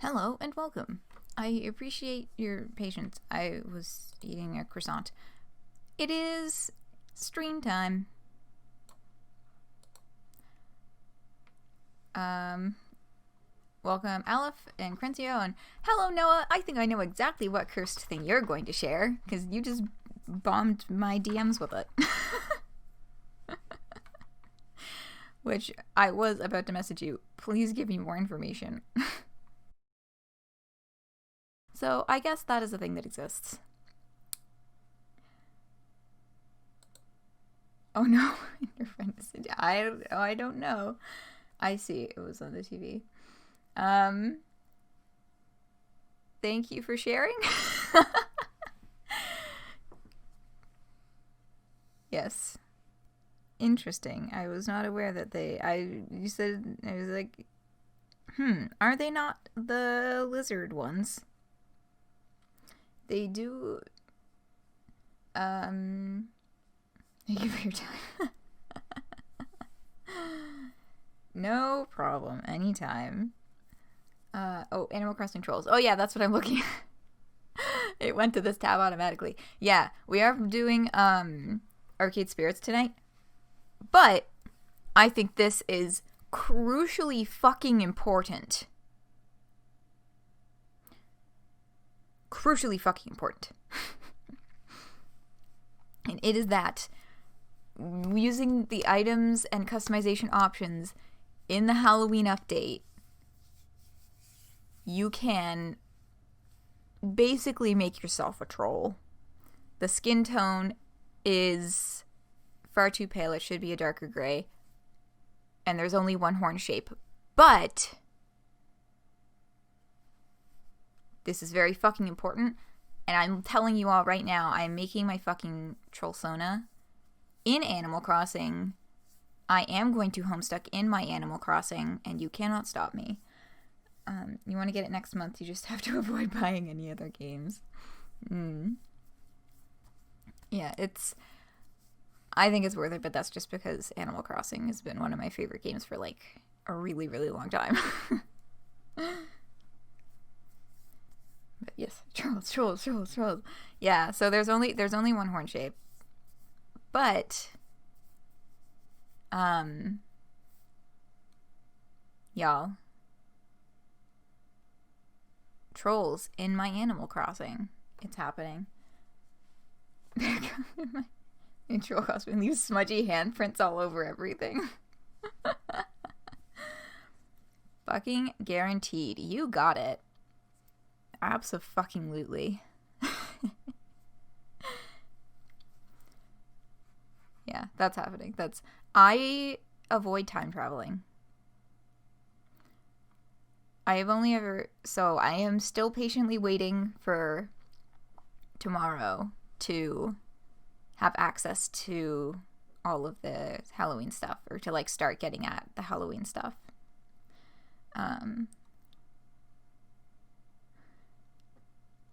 Hello and welcome. I appreciate your patience. I was eating a croissant. It is stream time. Welcome Aleph and Crencio, and hello Noah. I think I know exactly what cursed thing you're going to share, because you just bombed my DMs with it. Which I was about to message you. Please give me more information. So I guess that is a thing that exists. Oh no, your friend is... I don't know. I see, it was on the TV. Thank you for sharing. Yes. Interesting. I was not aware that you said, I was like, are they not the lizard ones? They do, thank you for your time. No problem, anytime. Oh, Animal Crossing Trolls. Oh yeah, that's what I'm looking at. It went to this tab automatically. Yeah, we are doing, Arcade Spirits tonight. But I think this is crucially fucking important. Crucially fucking important. And it is that using the items and customization options in the Halloween update, you can basically make yourself a troll. The skin tone is far too pale. It should be a darker gray. And there's only one horn shape. But this is very fucking important. And I'm telling you all right now, I'm making my fucking Trollsona in Animal Crossing. I am going to Homestuck in my Animal Crossing, and you cannot stop me. You want to get it next month, you just have to avoid buying any other games. Yeah, I think it's worth it, but that's just because Animal Crossing has been one of my favorite games for like a really, really long time. But yes, trolls. Yeah, so there's only one horn shape. But y'all, trolls in my Animal Crossing. It's happening. My troll costume leaves smudgy handprints all over everything. Fucking guaranteed. You got it. Abso-fucking-lutely. Yeah, that's happening. I avoid time traveling. I have only ever... So, I am still patiently waiting for tomorrow to have access to all of the Halloween stuff, or to like start getting at the Halloween stuff.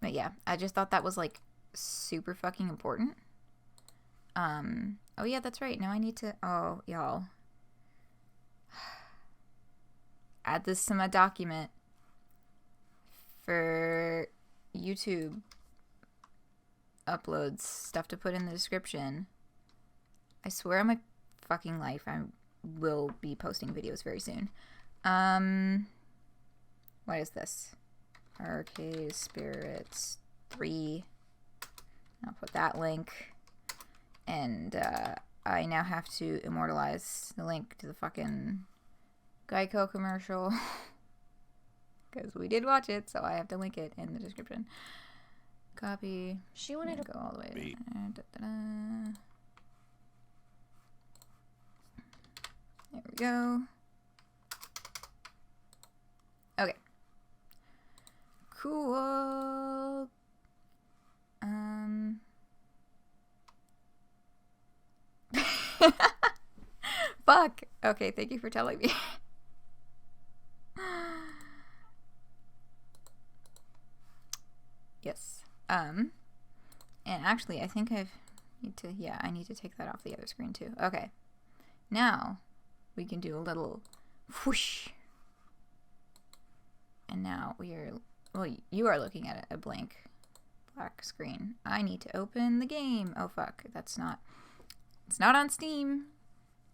But yeah, I just thought that was like super fucking important. Oh yeah, that's right. Now I need to, oh y'all, add this to my document for YouTube uploads, stuff to put in the description. I swear on my fucking life I will be posting videos very soon. What is this? Arcade Spirits 3. I'll put that link. And I now have to immortalize the link to the fucking Geico commercial. Because we did watch it, so I have to link it in the description. Copy. She wanted to go all the way there. There we go. Okay. Cool. Fuck. Okay, thank you for telling me. Yes. And actually, I think I need to take that off the other screen too. Okay. Now, we can do a little whoosh. and now we are, well, you are looking at a blank black screen. I need to open the game. Oh fuck, it's not on Steam.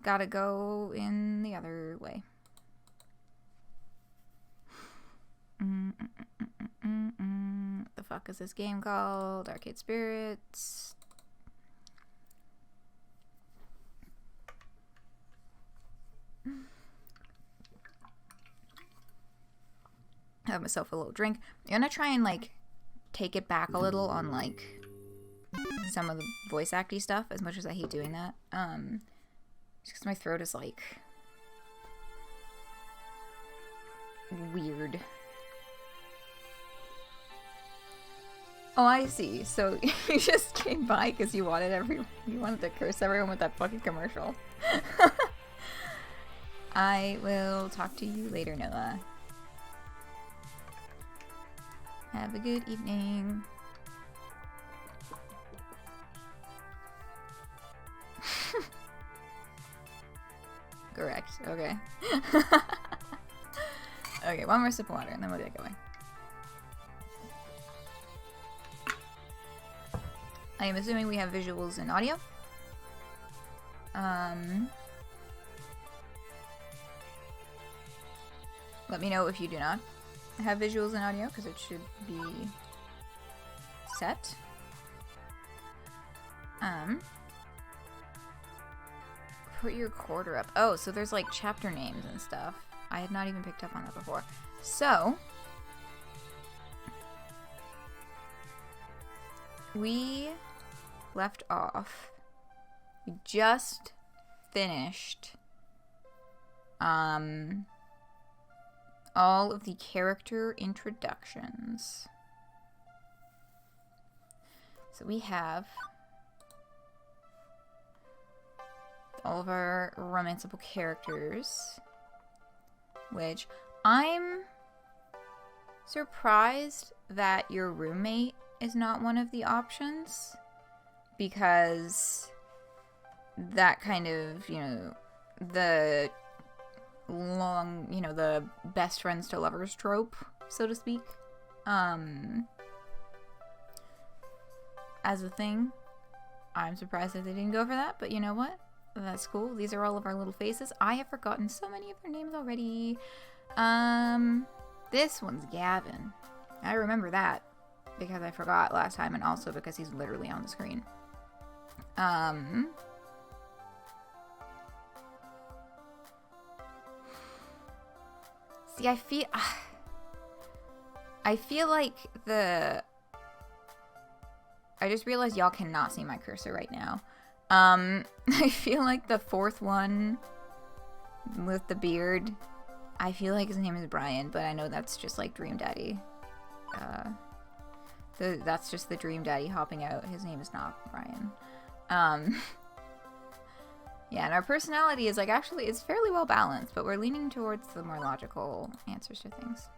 Gotta go in the other way. The fuck is this game called? Arcade Spirits. I have myself a little drink. I'm gonna try and like take it back a little on like some of the voice acty stuff, as much as I hate doing that. Just because my throat is like weird. Oh, I see. So you just came by because you wanted to curse everyone with that fucking commercial. I will talk to you later, Noah. Have a good evening. Correct. Okay. Okay, one more sip of water and then we'll get going. I am assuming we have visuals and audio. Let me know if you do not have visuals and audio, because it should be set. Put your quarter up. Oh, so there's like chapter names and stuff. I had not even picked up on that before. So we left off. We just finished all of the character introductions. So we have all of our romanceable characters, which I'm surprised that your roommate is not one of the options, because that kind of, you know, the long, you know, the best friends to lovers trope, so to speak, as a thing. I'm surprised that they didn't go for that, but you know what? That's cool. These are all of our little faces. I have forgotten so many of their names already. This one's Gavin. I remember that because I forgot last time, and also because he's literally on the screen. See, I feel like I just realized y'all cannot see my cursor right now. I feel like the fourth one with the beard, I feel like his name is Brian, but I know that's just like Dream Daddy. That's just the Dream Daddy hopping out. His name is not Brian. Yeah, and our personality is like, actually, it's fairly well balanced, but we're leaning towards the more logical answers to things.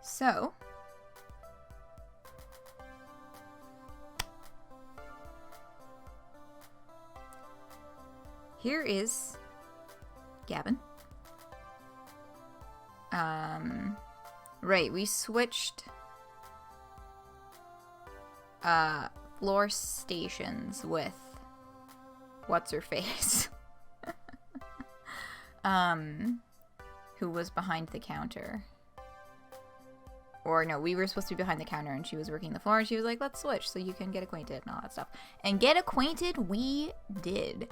So, here is Gavin. Right, we switched floor stations with what's-her-face. Who was behind the counter. Or no, we were supposed to be behind the counter and she was working the floor, and she was like, let's switch so you can get acquainted and all that stuff. And get acquainted we did.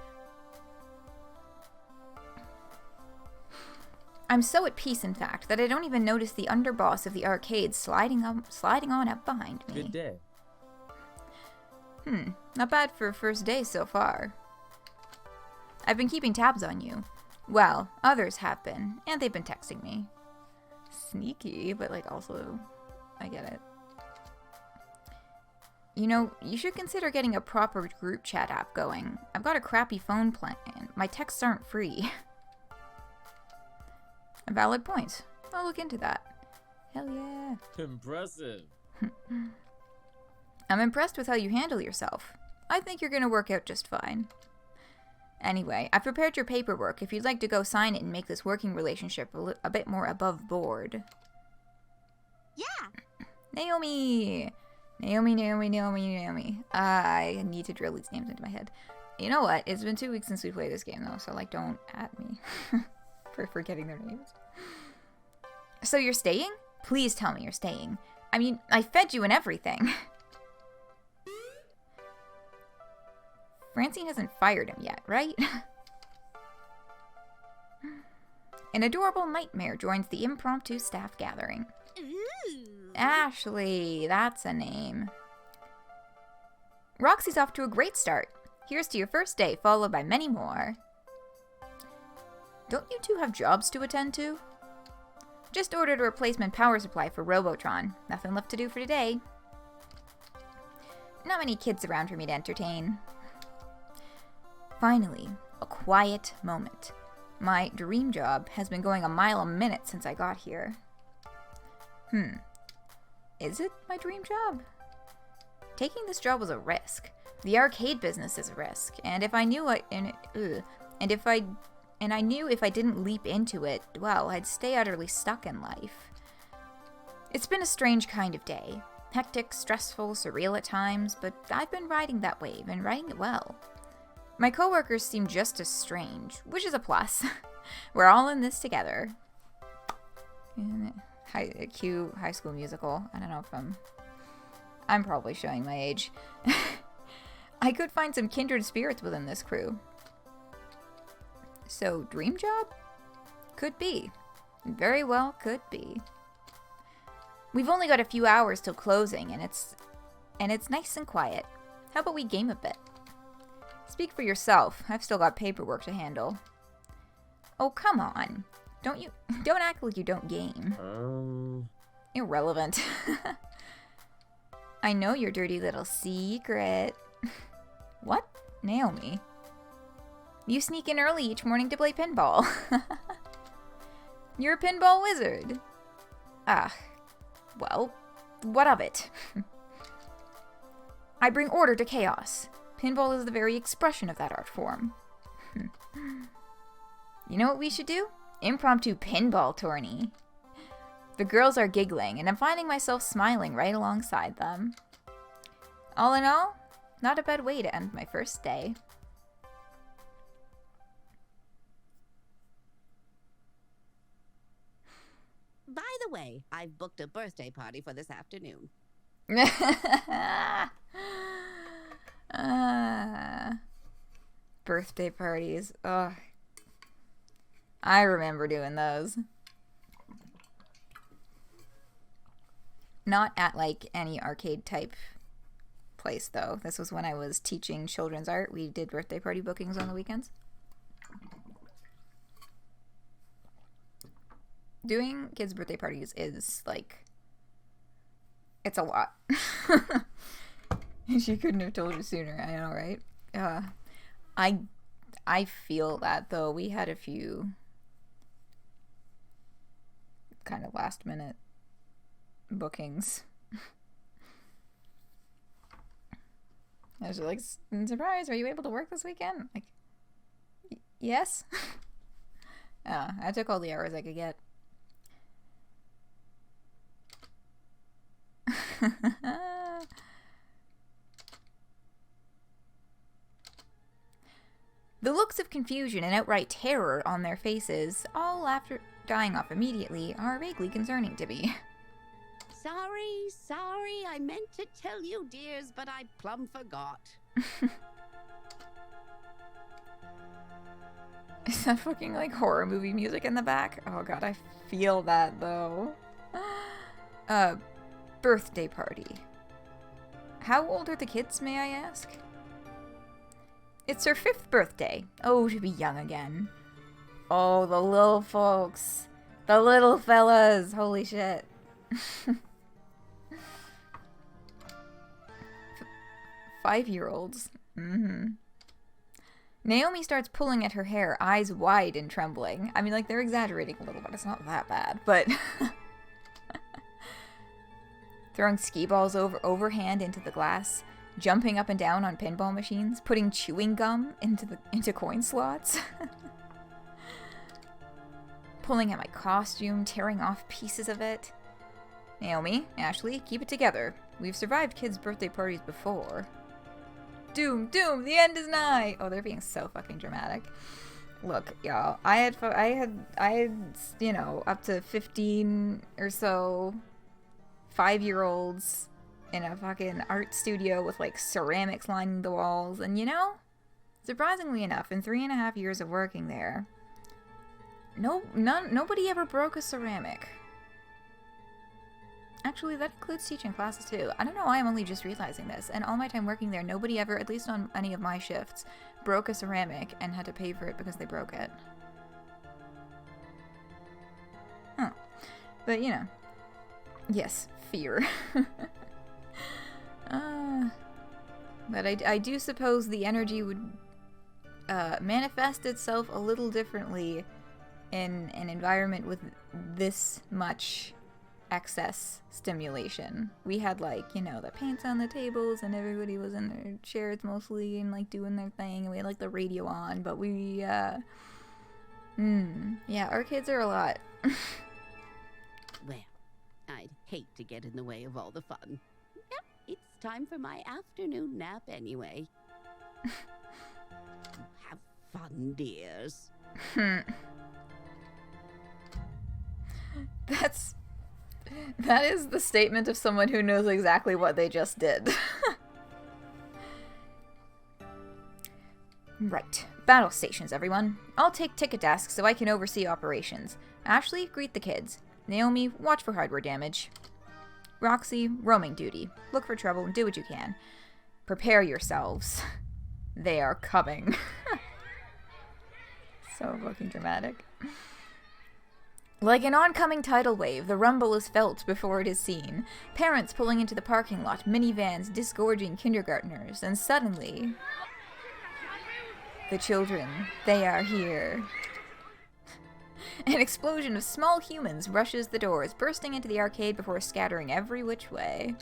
I'm so at peace, in fact, that I don't even notice the underboss of the arcade sliding on up behind me. Good day. Not bad for a first day so far. I've been keeping tabs on you. Well, others have been, and they've been texting me. Sneaky, but like also, I get it. You know, you should consider getting a proper group chat app going. I've got a crappy phone plan. My texts aren't free. A valid point. I'll look into that. Hell yeah. Impressive. I'm impressed with how you handle yourself. I think you're gonna work out just fine. Anyway, I've prepared your paperwork if you'd like to go sign it and make this working relationship a bit more above board. Yeah. Naomi! Naomi. I need to drill these names into my head. You know what? It's been 2 weeks since we played this game, though, so, like, don't at me for forgetting their names. So you're staying? Please tell me you're staying. I mean, I fed you and everything. Francine hasn't fired him yet, right? An adorable nightmare joins the impromptu staff gathering. Ooh. Ashley, that's a name. Roxy's off to a great start. Here's to your first day, followed by many more. Don't you two have jobs to attend to? Just ordered a replacement power supply for Robotron. Nothing left to do for today. Not many kids around for me to entertain. Finally, a quiet moment. My dream job has been going a mile a minute since I got here. Is it my dream job? Taking this job was a risk. The arcade business is a risk, and if I knew I knew if I didn't leap into it, well, I'd stay utterly stuck in life. It's been a strange kind of day. Hectic, stressful, surreal at times, but I've been riding that wave and riding it well. My coworkers seem just as strange, which is a plus. We're all in this together. Cue High School Musical. I don't know if I'm probably showing my age. I could find some kindred spirits within this crew. So, dream job? Could be. Very well could be. We've only got a few hours till closing, and it's nice and quiet. How about we game a bit? Speak for yourself. I've still got paperwork to handle. Oh, come on. Don't act like you don't game. Irrelevant. I know your dirty little secret. What? Naomi? You sneak in early each morning to play pinball. You're a pinball wizard. Ah, well, what of it? I bring order to chaos. Pinball is the very expression of that art form. You know what we should do? Impromptu pinball tourney. The girls are giggling, and I'm finding myself smiling right alongside them. All in all, not a bad way to end my first day. By the way, I've booked a birthday party for this afternoon. Birthday parties. Ugh. I remember doing those. Not at, like, any arcade type place, though. This was when I was teaching children's art. We did birthday party bookings on the weekends. Doing kids' birthday parties is, like, it's a lot. She couldn't have told you sooner. I know, right? I feel that, though. We had a few kind of last minute bookings. I was like, surprise, are you able to work this weekend? Like, yes. I took all the hours I could get. The looks of confusion and outright terror on their faces, all after dying off immediately, are vaguely concerning to me. Sorry, I meant to tell you, dears, but I plumb forgot. Is that fucking, like, horror movie music in the back? Oh god, I feel that, though. Birthday party. How old are the kids, may I ask? It's her 5th birthday. Oh, to be young again. Oh, the little folks. The little fellas. Holy shit. 5-year-olds. Naomi starts pulling at her hair, eyes wide and trembling. I mean, like, they're exaggerating a little, but it's not that bad. But throwing skee balls overhand into the glass, jumping up and down on pinball machines, putting chewing gum into coin slots, pulling at my costume, tearing off pieces of it. Naomi, Ashley, keep it together. We've survived kids' birthday parties before. Doom, doom, the end is nigh. Oh, they're being so fucking dramatic. Look, y'all, I had, you know, up to 15 or so 5-year-olds in a fucking art studio with like ceramics lining the walls, and you know, surprisingly enough, in 3.5 years of working there, nobody ever broke a ceramic. Actually, that includes teaching classes too. I don't know why I'm only just realizing this. And all my time working there, nobody ever, at least on any of my shifts, broke a ceramic and had to pay for it because they broke it. Huh. But, you know. Yes, fear. But I do suppose the energy would manifest itself a little differently in an environment with this much excess stimulation. We had, like, you know, the paints on the tables and everybody was in their chairs mostly and like doing their thing, and we had like the radio on, but we yeah, our kids are a lot. Well, I'd hate to get in the way of all the fun. Yep, it's time for my afternoon nap anyway. Have fun, dears. That is the statement of someone who knows exactly what they just did. Right. Battle stations, everyone. I'll take ticket desks so I can oversee operations. Ashley, greet the kids. Naomi, watch for hardware damage. Roxy, roaming duty. Look for trouble and do what you can. Prepare yourselves. They are coming. So fucking dramatic. Like an oncoming tidal wave, the rumble is felt before it is seen. Parents pulling into the parking lot, minivans disgorging kindergartners, and suddenly... the children, they are here. An explosion of small humans rushes the doors, bursting into the arcade before scattering every which way.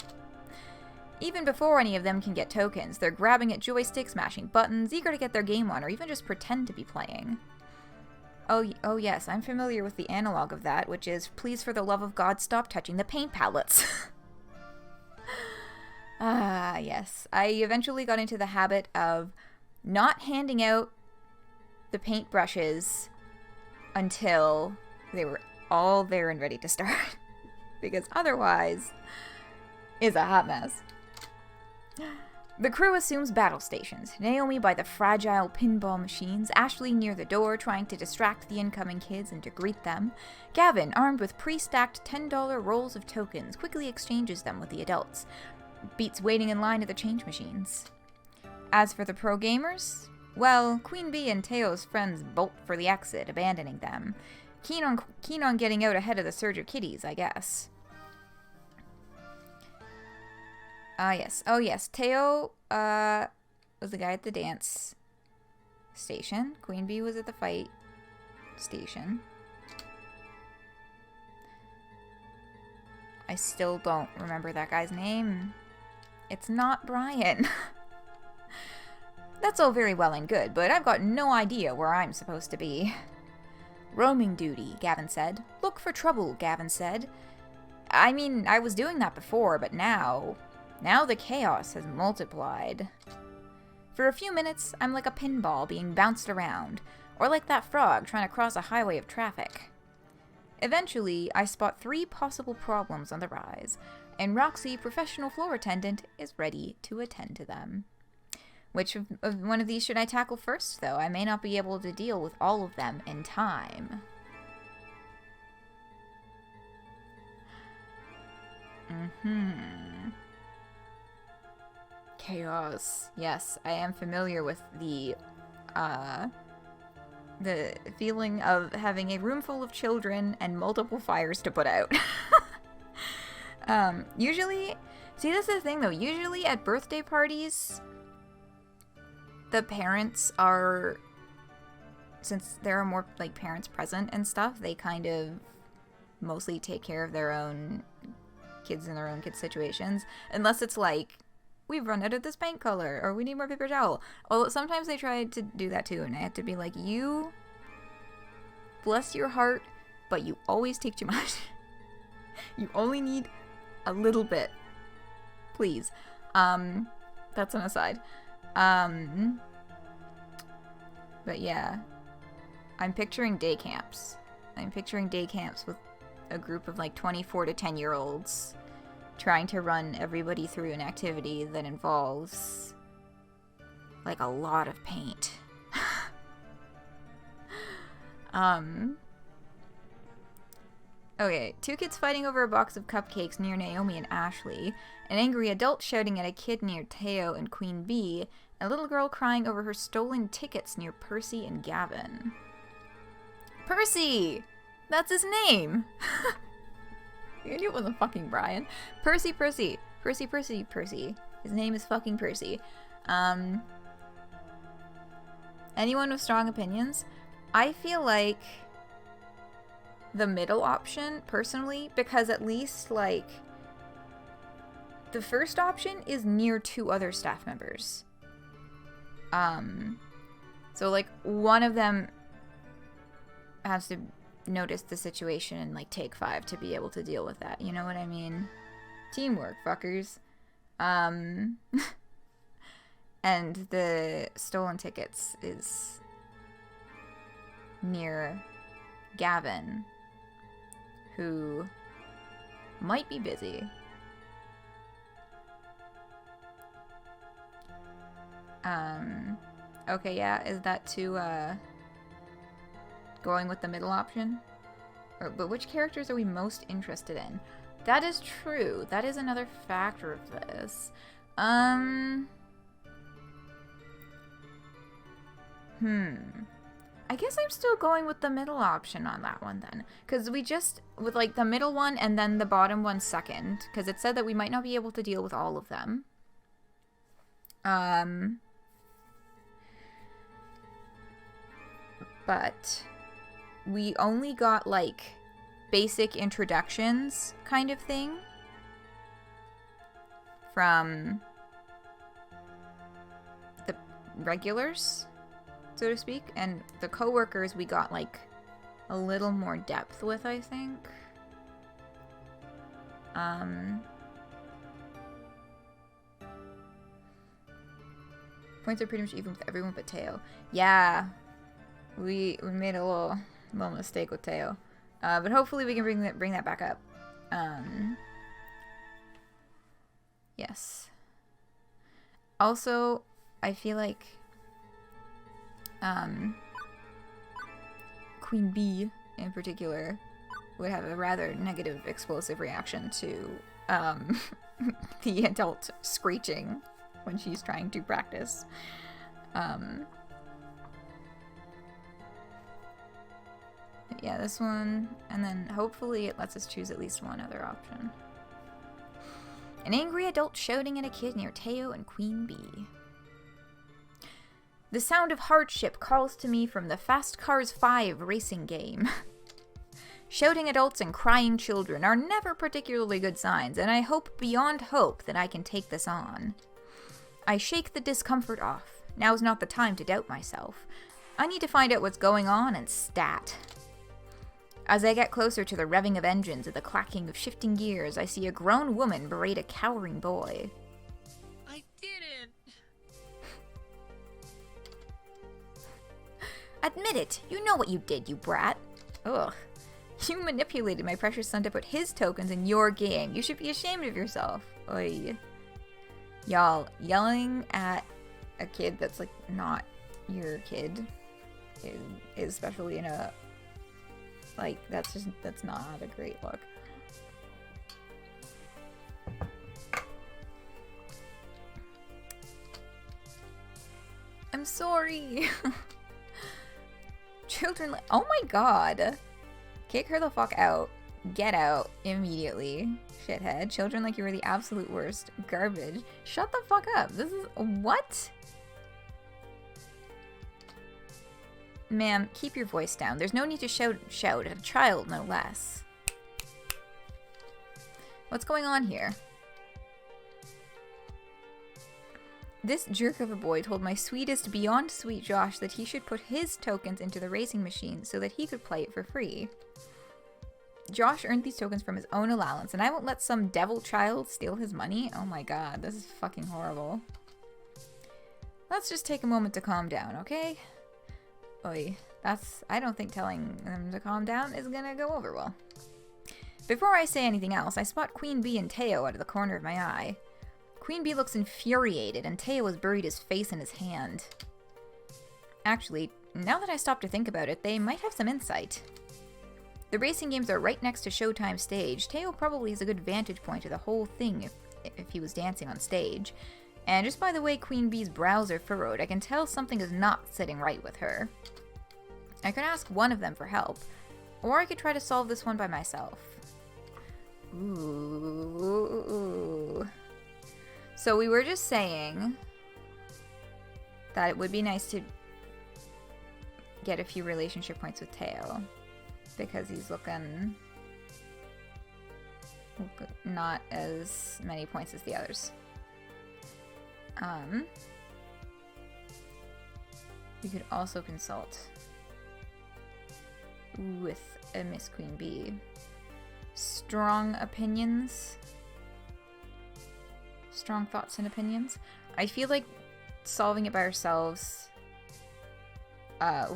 Even before any of them can get tokens, they're grabbing at joysticks, mashing buttons, eager to get their game on, or even just pretend to be playing. Oh yes, I'm familiar with the analog of that, which is, please for the love of God, stop touching the paint palettes. Ah, yes. I eventually got into the habit of not handing out the paint brushes until they were all there and ready to start. Because otherwise, it's a hot mess. The crew assumes battle stations. Naomi by the fragile pinball machines, Ashley near the door trying to distract the incoming kids and to greet them. Gavin, armed with pre-stacked $10 rolls of tokens, quickly exchanges them with the adults. Beats waiting in line at the change machines. As for the pro gamers, well, Queen Bee and Teo's friends bolt for the exit, abandoning them. Keen on getting out ahead of the surge of kiddies, I guess. Yes. Oh, yes. Teo, was the guy at the dance station. Queen Bee was at the fight station. I still don't remember that guy's name. It's not Brian. That's all very well and good, but I've got no idea where I'm supposed to be. Roaming duty, Gavin said. Look for trouble, Gavin said. I mean, I was doing that before, but now the chaos has multiplied. For a few minutes, I'm like a pinball being bounced around, or like that frog trying to cross a highway of traffic. Eventually, I spot 3 possible problems on the rise, and Roxy, professional floor attendant, is ready to attend to them. Which of one of these should I tackle first, though? I may not be able to deal with all of them in time. Chaos. Yes, I am familiar with the feeling of having a room full of children and multiple fires to put out. Usually, see, this is the thing though, usually at birthday parties, the parents are, since there are more, like, parents present and stuff, they kind of mostly take care of their own kids in their own kids' situations. Unless it's, like, we've run out of this paint color, or we need more paper towel. Well, sometimes they try to do that too, and I have to be like, you, bless your heart, but you always take too much. You only need a little bit. Please. That's an aside. But yeah. I'm picturing day camps. I'm picturing day camps with a group of like 24 to 10-year-olds trying to run everybody through an activity that involves like a lot of paint. Okay, 2 kids fighting over a box of cupcakes near Naomi and Ashley, an angry adult shouting at a kid near Teo and Queen Bee, a little girl crying over her stolen tickets near Percy and Gavin. Percy! That's his name! You knew it wasn't fucking Brian. Percy. His name is fucking Percy. Anyone with strong opinions? I feel like the middle option, personally, because at least, like, the first option is near 2 other staff members. So, like, one of them has to notice the situation and, like, take 5 to be able to deal with that. You know what I mean? Teamwork, fuckers. And the stolen tickets is near Gavin, who might be busy. Okay, yeah, is that too, going with the middle option? But which characters are we most interested in? That is true. That is another factor of this. I guess I'm still going with the middle option on that one then. Because we just, with like the middle one and then the bottom one second. Because it said that we might not be able to deal with all of them. But we only got like basic introductions kind of thing from the regulars, so to speak, and the co-workers we got like a little more depth with, I think. Points are pretty much even with everyone but Teo. Yeah, we made a little mistake with Teo, but hopefully we can bring that back up. Yes. Also, I feel like Queen Bee in particular would have a rather negative explosive reaction to the adult screeching when she's trying to practice. Yeah, this one, and then hopefully it lets us choose at least one other option. An angry adult shouting at a kid near Teo and Queen Bee. The sound of hardship calls to me from the Fast Cars 5 racing game. Shouting adults and crying children are never particularly good signs, and I hope beyond hope that I can take this on. I shake the discomfort off. Now's not the time to doubt myself. I need to find out what's going on and stat. As I get closer to the revving of engines and the clacking of shifting gears, I see a grown woman berate a cowering boy. I didn't. Admit it! You know what you did, you brat. Ugh. You manipulated my precious son to put his tokens in your game. You should be ashamed of yourself. Oy. Y'all, yelling at a kid that's, like, not your kid is especially in a... Like, that's not a great look. I'm sorry. Children, oh my god. Kick her the fuck out. Get out immediately. Shithead. Children like you are the absolute worst. Garbage. Shut the fuck up. This is, what? Ma'am, keep your voice down. There's no need to shout at a child, no less. What's going on here? This jerk of a boy told my sweetest beyond sweet Josh that he should put his tokens into the racing machine so that he could play it for free. Josh earned these tokens from his own allowance, and I won't let some devil child steal his money? Oh my god, this is fucking horrible. Let's just take a moment to calm down, okay? Oy, I don't think telling them to calm down is gonna go over well. Before I say anything else, I spot Queen Bee and Teo out of the corner of my eye. Queen Bee looks infuriated, and Teo has buried his face in his hand. Actually, now that I stop to think about it, they might have some insight. The racing games are right next to Showtime stage. Teo probably has a good vantage point of the whole thing if he was dancing on stage. And just by the way Queen Bee's brows are furrowed, I can tell something is not sitting right with her. I could ask one of them for help, or I could try to solve this one by myself. Ooh. So we were just saying that it would be nice to get a few relationship points with Teo, because he's looking not as many points as the others. We could also consult with a Miss Queen Bee. Strong opinions. Strong thoughts and opinions. I feel like solving it by ourselves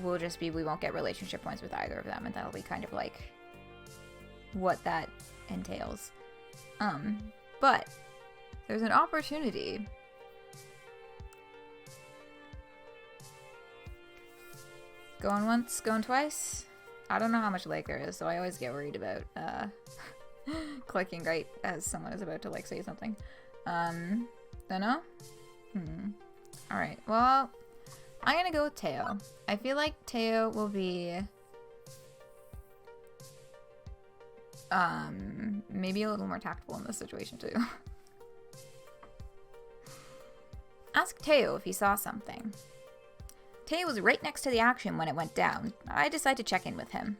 will just be we won't get relationship points with either of them, and that'll be kind of like what that entails. But there's an opportunity. Going once, going twice. I don't know how much lag there is, so I always get worried about clicking right as someone is about to like say something. Don't know? Alright, well, I'm gonna go with Teo. I feel like Teo will be maybe a little more tactful in this situation too. Ask Teo if he saw something. Teo was right next to the action when it went down. I decided to check in with him.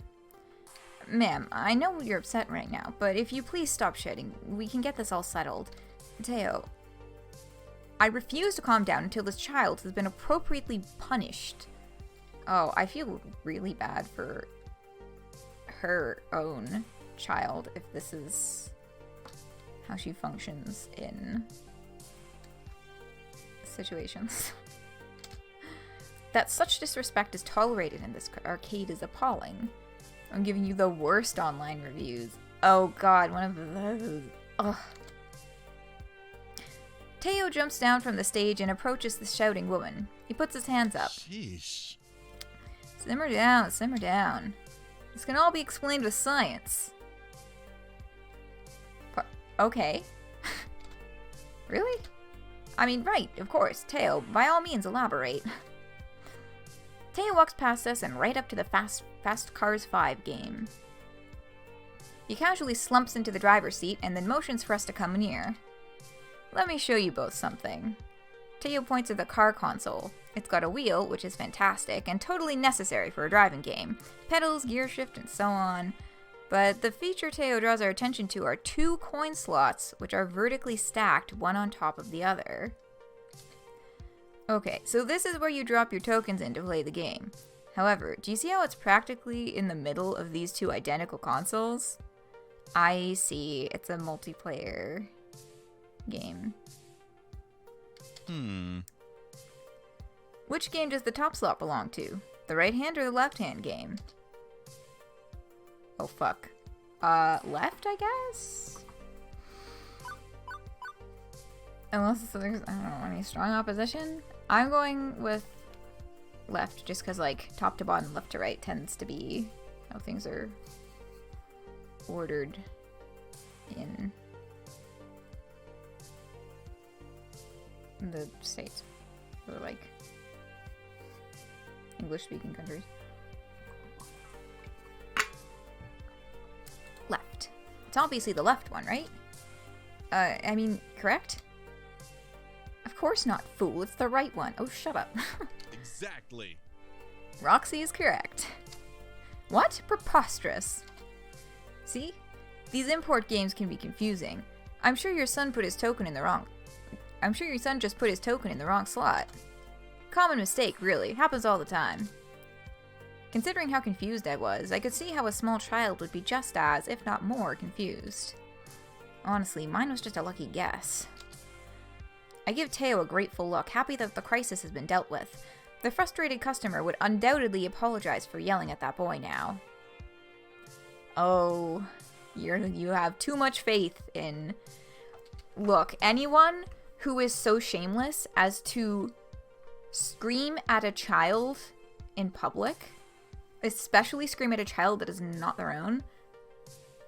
Ma'am, I know you're upset right now, but if you please stop shouting, we can get this all settled. Teo, I refuse to calm down until this child has been appropriately punished. Oh, I feel really bad for her own child if this is how she functions in situations. That such disrespect is tolerated in this arcade is appalling. I'm giving you the worst online reviews. Oh god, one of those. Ugh. Teo jumps down from the stage and approaches the shouting woman. He puts his hands up. Sheesh. Simmer down, simmer down. This can all be explained with science. Okay. Really? I mean, right, of course. Teo, by all means, elaborate. Teo walks past us and right up to the Fast Cars 5 game. He casually slumps into the driver's seat and then motions for us to come near. Let me show you both something. Teo points at the car console. It's got a wheel, which is fantastic and totally necessary for a driving game. Pedals, gear shift, and so on. But the feature Teo draws our attention to are 2 coin slots, which are vertically stacked, one on top of the other. Okay, so this is where you drop your tokens in to play the game. However, do you see how it's practically in the middle of these 2 identical consoles? I see. It's a multiplayer game. Which game does the top slot belong to? The right hand or the left hand game? Oh fuck. Left, I guess? Unless there's, I don't know, any strong opposition? I'm going with left, just because, like, top to bottom, left to right tends to be how things are ordered in the States, or, like, English-speaking countries. Left. It's obviously the left one, right? I mean, correct? Of course not, fool. It's the right one. Oh, shut up. Exactly. Roxy is correct. What? Preposterous. See? These import games can be confusing. I'm sure your son put his token in the wrong... I'm sure your son just put his token in the wrong slot. Common mistake, really. Happens all the time. Considering how confused I was, I could see how a small child would be just as, if not more, confused. Honestly, mine was just a lucky guess. I give Teo a grateful look, happy that the crisis has been dealt with. The frustrated customer would undoubtedly apologize for yelling at that boy now. Oh, you have too much faith in... Look, anyone who is so shameless as to scream at a child in public, especially scream at a child that is not their own,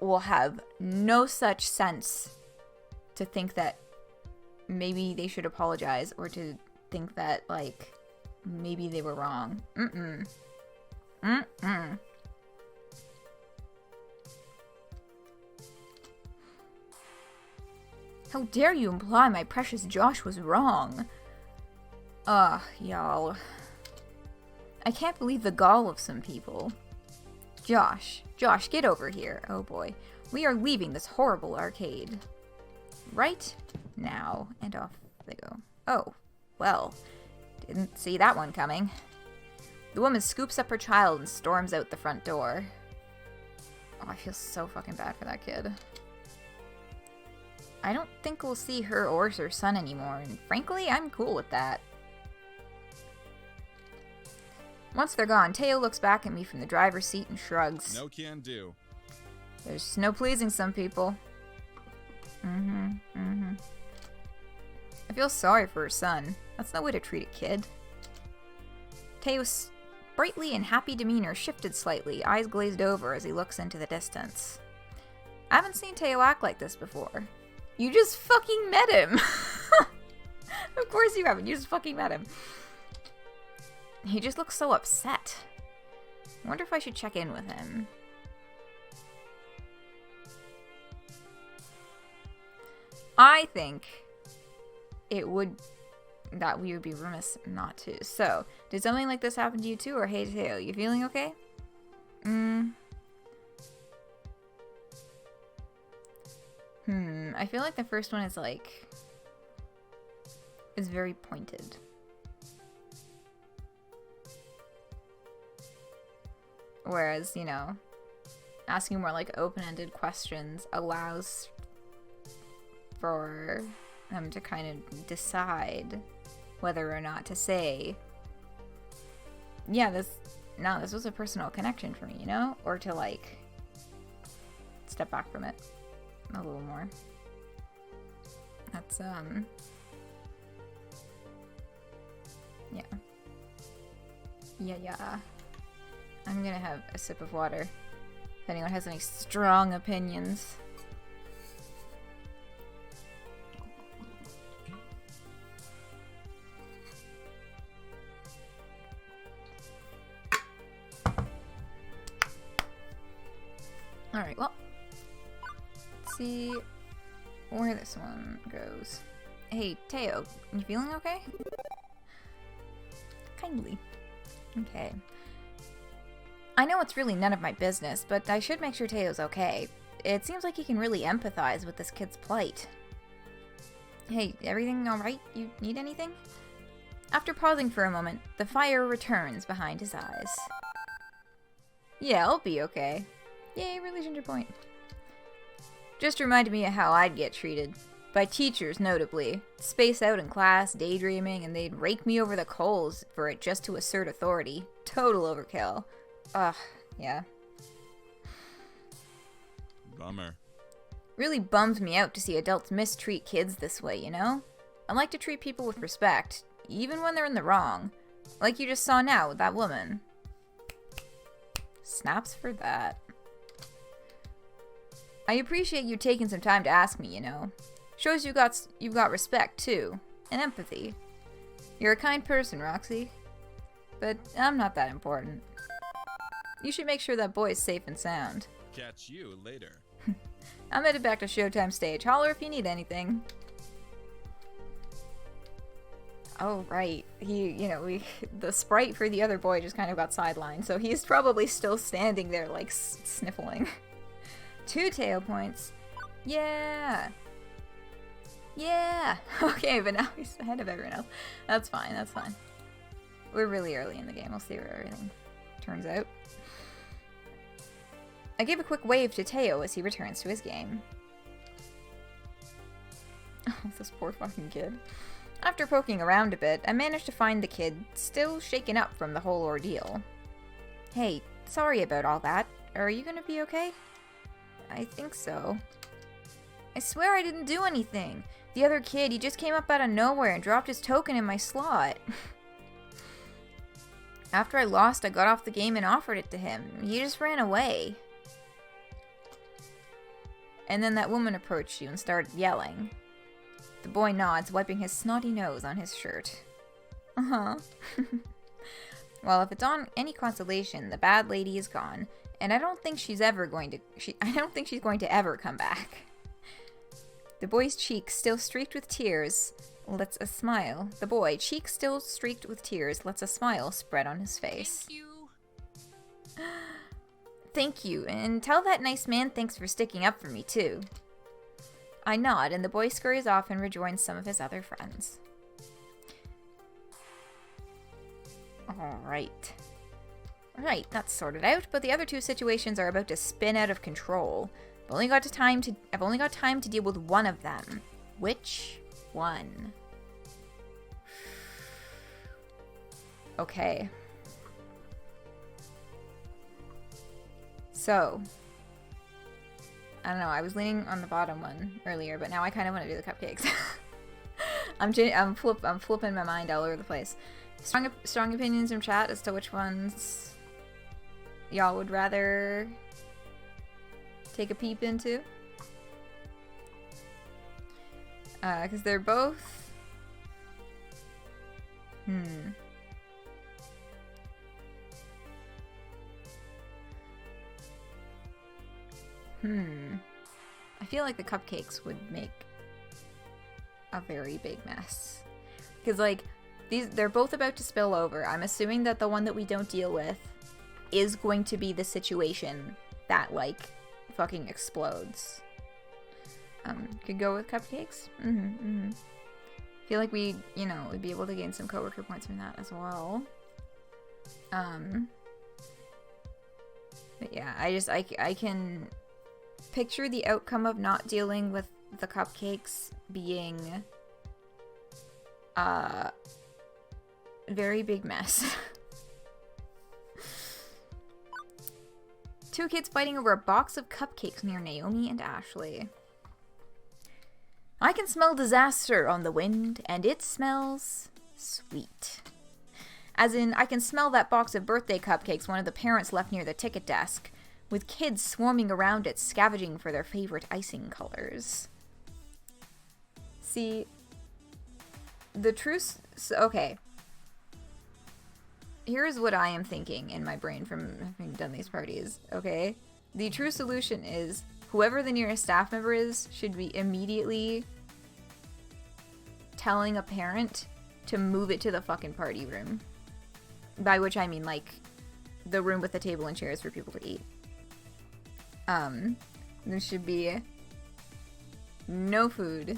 will have no such sense to think that maybe they should apologize or to think that, like, maybe they were wrong. How dare you imply my precious Josh was wrong? Ugh, y'all. I can't believe the gall of some people. Josh, get over here. Oh boy. We are leaving this horrible arcade. Right now. And off they go. Oh, well. Didn't see that one coming. The woman scoops up her child and storms out the front door. Oh, I feel so fucking bad for that kid. I don't think we'll see her or her son anymore, and frankly, I'm cool with that. Once they're gone, Teo looks back at me from the driver's seat and shrugs. No can do. There's no pleasing some people. I feel sorry for her son. That's no way to treat a kid. Teo's sprightly and happy demeanor shifted slightly, eyes glazed over as he looks into the distance. I haven't seen Teo act like this before. You just fucking met him! Of course you haven't, you just fucking met him. He just looks so upset. I wonder if I should check in with him. I think it would... that we would be remiss not to. So, did something like this happen to you too, or hey Teo, you feeling okay? I feel like the first one is like... is very pointed. Whereas, you know, asking more like open-ended questions allows for them to kind of decide whether or not to say, yeah, this was a personal connection for me, you know? Or to like step back from it a little more. That's, yeah. I'm gonna have a sip of water. If anyone has any strong opinions. Alright, well. Let's see where this one goes. Hey, Teo, you feeling okay? Kindly. Okay. I know it's really none of my business, but I should make sure Teo's okay. It seems like he can really empathize with this kid's plight. Hey, everything alright? You need anything? After pausing for a moment, the fire returns behind his eyes. Yeah, I'll be okay. Yay, relationship point. Just reminded me of how I'd get treated. By teachers, notably. Space out in class, daydreaming, and they'd rake me over the coals for it just to assert authority. Total overkill. Ugh, yeah. Bummer. Really bums me out to see adults mistreat kids this way, you know? I like to treat people with respect, even when they're in the wrong. Like you just saw now with that woman. Snaps for that. I appreciate you taking some time to ask me, you know. Shows you've got respect, too. And empathy. You're a kind person, Roxy. But I'm not that important. You should make sure that boy is safe and sound. Catch you later. I'm headed back to Showtime stage. Holler if you need anything. Oh, right. The sprite for the other boy just kind of got sidelined, so he's probably still standing there, like, sniffling. 2 Teo points. Yeah! Yeah! Okay, but now he's ahead of everyone else. That's fine, that's fine. We're really early in the game. We'll see where everything turns out. I give a quick wave to Teo as he returns to his game. Oh, this poor fucking kid. After poking around a bit, I managed to find the kid still shaken up from the whole ordeal. Hey, sorry about all that. Are you gonna be okay? I think so. I swear I didn't do anything. The other kid, he just came up out of nowhere and dropped his token in my slot. After I lost, I got off the game and offered it to him. He just ran away. And then that woman approached you and started yelling. The boy nods, wiping his snotty nose on his shirt. Uh-huh. Well, if it's on any consolation, the bad lady is gone, and I don't think she's ever going to ever come back. The boy's cheeks still streaked with tears lets a smile. The boy, cheeks still streaked with tears, lets a smile spread on his face. Thank you. Thank you, and tell that nice man thanks for sticking up for me, too. I nod, and the boy scurries off and rejoins some of his other friends. Alright. Right, that's sorted out, but the other two situations are about to spin out of control. I've only got time to deal with one of them. Which one? Okay. So, I don't know, I was leaning on the bottom one earlier, but now I kind of want to do the cupcakes. I'm flipping my mind all over the place. Strong opinions from chat as to which ones y'all would rather take a peep into. Because they're both... I feel like the cupcakes would make a very big mess. Because, like, they're both about to spill over. I'm assuming that the one that we don't deal with is going to be the situation that, like, fucking explodes. Could go with cupcakes. Feel like we, you know, would be able to gain some coworker points from that as well. But yeah, I can picture the outcome of not dealing with the cupcakes being a very big mess. Two kids fighting over a box of cupcakes near Naomi and Ashley. I can smell disaster on the wind, and it smells sweet. As in, I can smell that box of birthday cupcakes one of the parents left near the ticket desk, with kids swarming around it, scavenging for their favorite icing colors. See, the truth... Okay. Here's what I am thinking in my brain from having done these parties, okay? The true solution is, whoever the nearest staff member is should be immediately telling a parent to move it to the fucking party room. By which I mean, like, the room with the table and chairs for people to eat. There should be no food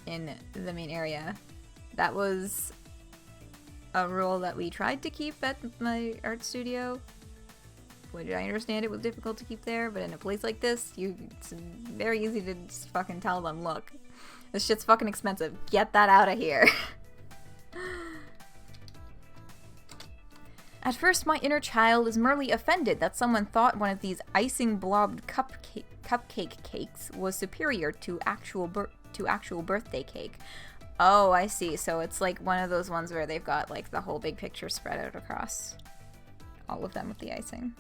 in the main area. That was a rule that we tried to keep at my art studio, which I understand it was difficult to keep there, but in a place like this, it's very easy to just fucking tell them, look, this shit's fucking expensive. Get that out of here. At first, my inner child is merely offended that someone thought one of these icing blobbed cupcake cakes was superior to actual birthday cake. Oh, I see. So it's like one of those ones where they've got like the whole big picture spread out across all of them with the icing.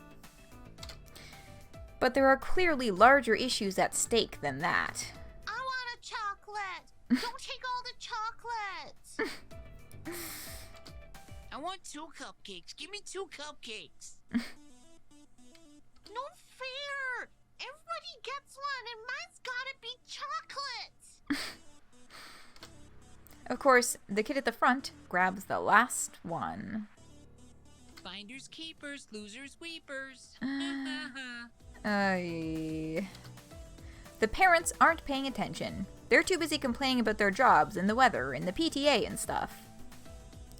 But there are clearly larger issues at stake than that. I want a chocolate. Don't take all the chocolates. I want 2 cupcakes. Give me 2 cupcakes. No fair. Everybody gets one, and mine's gotta be chocolates. Of course, the kid at the front grabs the last one. Finders keepers, losers weepers. The parents aren't paying attention. They're too busy complaining about their jobs and the weather and the PTA and stuff.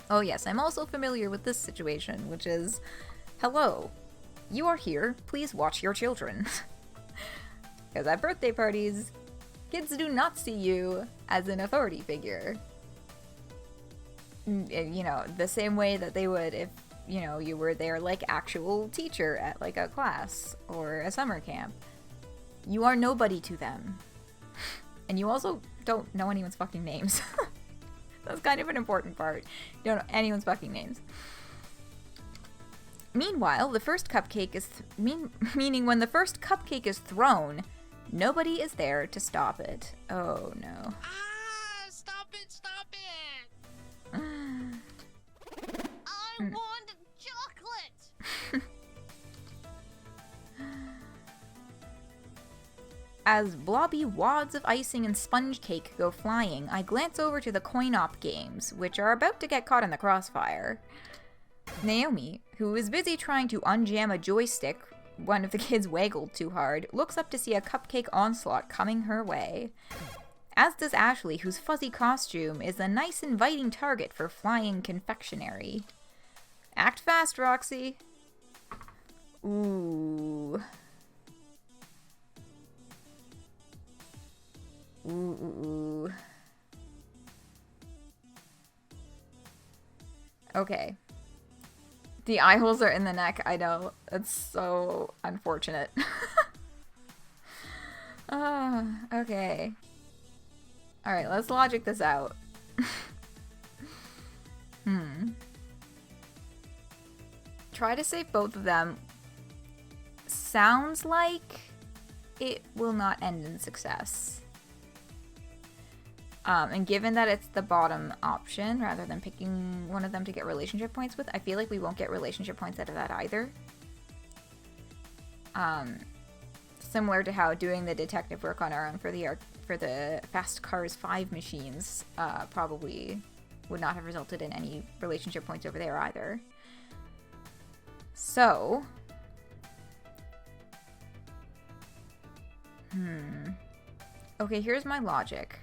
Oh yes, I'm also familiar with this situation, which is, hello, you are here, please watch your children. Because at birthday parties, kids do not see you as an authority figure. You know, the same way that they would if, you know, you were their, like, actual teacher at, like, a class or a summer camp. You are nobody to them. And you also don't know anyone's fucking names. That's kind of an important part. You don't know anyone's fucking names. Meanwhile, the first cupcake is... meaning when the first cupcake is thrown, nobody is there to stop it. Oh, no. Ah! Stop it! Stop it! I want chocolate! As blobby wads of icing and sponge cake go flying, I glance over to the coin-op games, which are about to get caught in the crossfire. Naomi, who is busy trying to unjam a joystick one of the kids waggled too hard, looks up to see a cupcake onslaught coming her way. As does Ashley, whose fuzzy costume is a nice inviting target for flying confectionery. Act fast, Roxy! Ooh. Ooh. Okay. The eye holes are in the neck, I know. It's so unfortunate. Okay. Alright, let's logic this out. Try to save both of them. Sounds like it will not end in success. And given that it's the bottom option, rather than picking one of them to get relationship points with, I feel like we won't get relationship points out of that either. Similar to how doing the detective work on our own for the Fast Cars 5 machines probably would not have resulted in any relationship points over there either. So... Okay, here's my logic.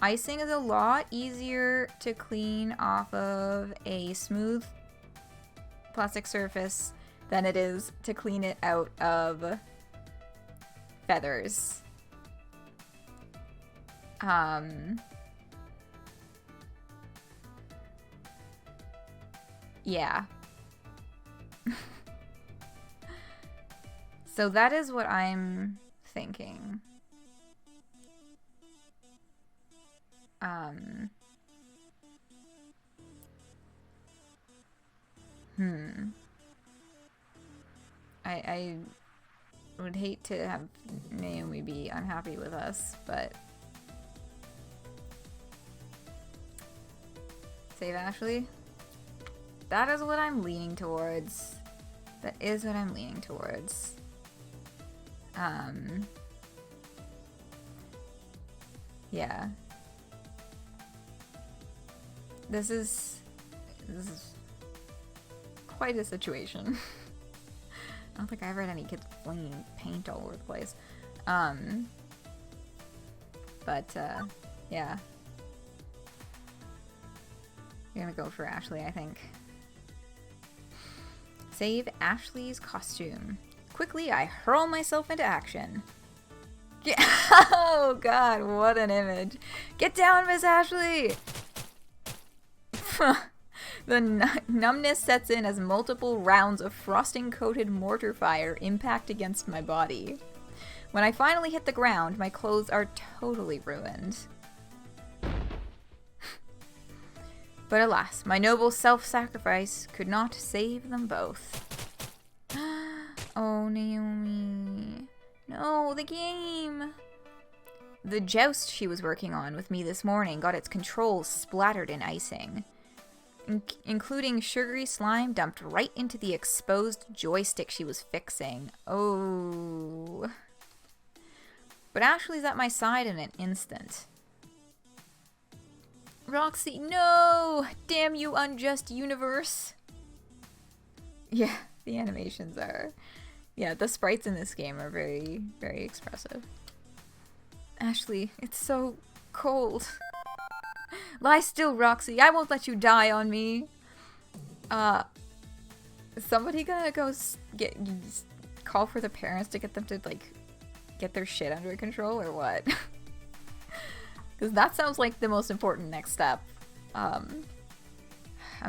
Icing is a lot easier to clean off of a smooth plastic surface than it is to clean it out of feathers. Yeah. So that is what I'm thinking. I would hate to have Naomi be unhappy with us, but... Save Ashley? That is what I'm leaning towards. That is what I'm leaning towards. Yeah. This is quite a situation. I don't think I ever had any kids flinging paint all over the place. Yeah. You're gonna go for Ashley, I think. Save Ashley's costume. Quickly, I hurl myself into action. Oh god, what an image. Get down, Miss Ashley! The numbness sets in as multiple rounds of frosting-coated mortar fire impact against my body. When I finally hit the ground, my clothes are totally ruined. But alas, my noble self-sacrifice could not save them both. Oh, Naomi. No, the game! The joust she was working on with me this morning got its controls splattered in icing, including sugary slime dumped right into the exposed joystick she was fixing. Oh. But Ashley's at my side in an instant. Roxy, no! Damn you, unjust universe! Yeah, the animations are... Yeah, the sprites in this game are very, very expressive. Ashley, it's so cold. Lie still, Roxy. I won't let you die on me. Is somebody gonna go call for the parents to get them to, like, get their shit under control or what? Because that sounds like the most important next step. I'm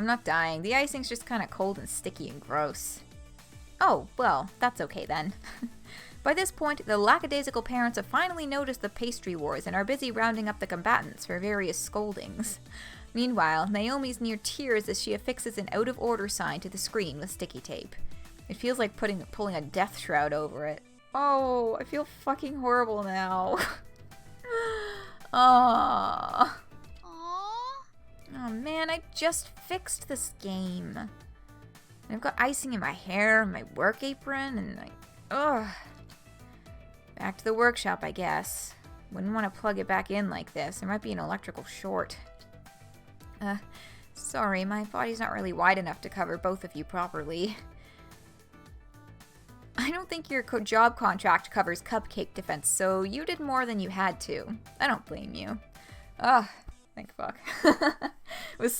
not dying. The icing's just kind of cold and sticky and gross. Oh, well, that's okay then. By this point, the lackadaisical parents have finally noticed the pastry wars and are busy rounding up the combatants for various scoldings. Meanwhile, Naomi's near tears as she affixes an out-of-order sign to the screen with sticky tape. It feels like pulling a death shroud over it. Oh, I feel fucking horrible now. Aww. Aww. Oh man, I just fixed this game. And I've got icing in my hair and my work apron and like, ugh. Back to the workshop, I guess. Wouldn't want to plug it back in like this. There might be an electrical short. Sorry, my body's not really wide enough to cover both of you properly. I don't think your job contract covers cupcake defense, so you did more than you had to. I don't blame you. Ugh, thank fuck.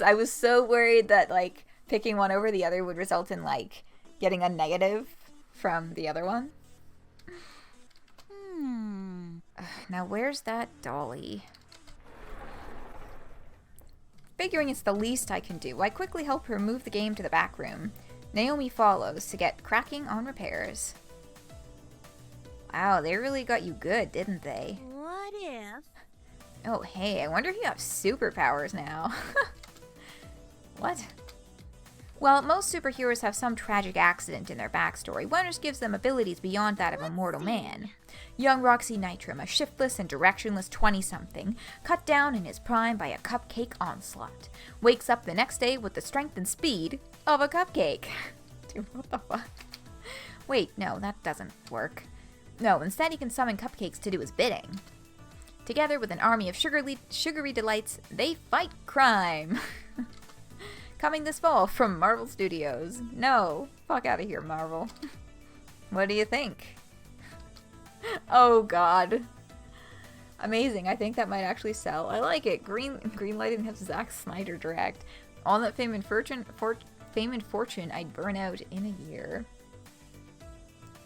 I was so worried that, like, picking one over the other would result in, like, getting a negative from the other one. Now where's that dolly? Figuring it's the least I can do, I quickly help her move the game to the back room. Naomi follows to get cracking on repairs. Wow, they really got you good, didn't they? What if? Oh, hey, I wonder if you have superpowers now. What? Well, most superheroes have some tragic accident in their backstory. One just gives them abilities beyond that of a mortal man. Young Roxy Nitram, a shiftless and directionless 20-something, cut down in his prime by a cupcake onslaught, wakes up the next day with the strength and speed of a cupcake. Dude, what the fuck? Wait, no, that doesn't work. No, instead he can summon cupcakes to do his bidding. Together with an army of sugary delights, they fight crime. Coming this fall from Marvel Studios. No, fuck out of here, Marvel. What do you think? Oh god. Amazing. I think that might actually sell. I like it. Greenlight and have Zack Snyder direct. All that fame and fortune I'd burn out in a year.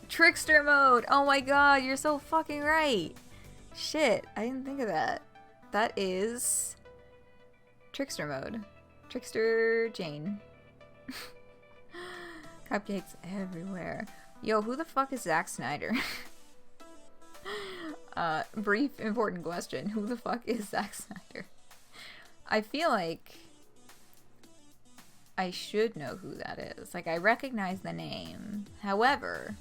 Trickster mode! Oh my god, you're so fucking right! Shit, I didn't think of that. That is Trickster mode. Trickster Jane. Cupcakes everywhere. Yo, who the fuck is Zack Snyder? Brief, important question. Who the fuck is Zack Snyder? I feel like I should know who that is. Like, I recognize the name. However,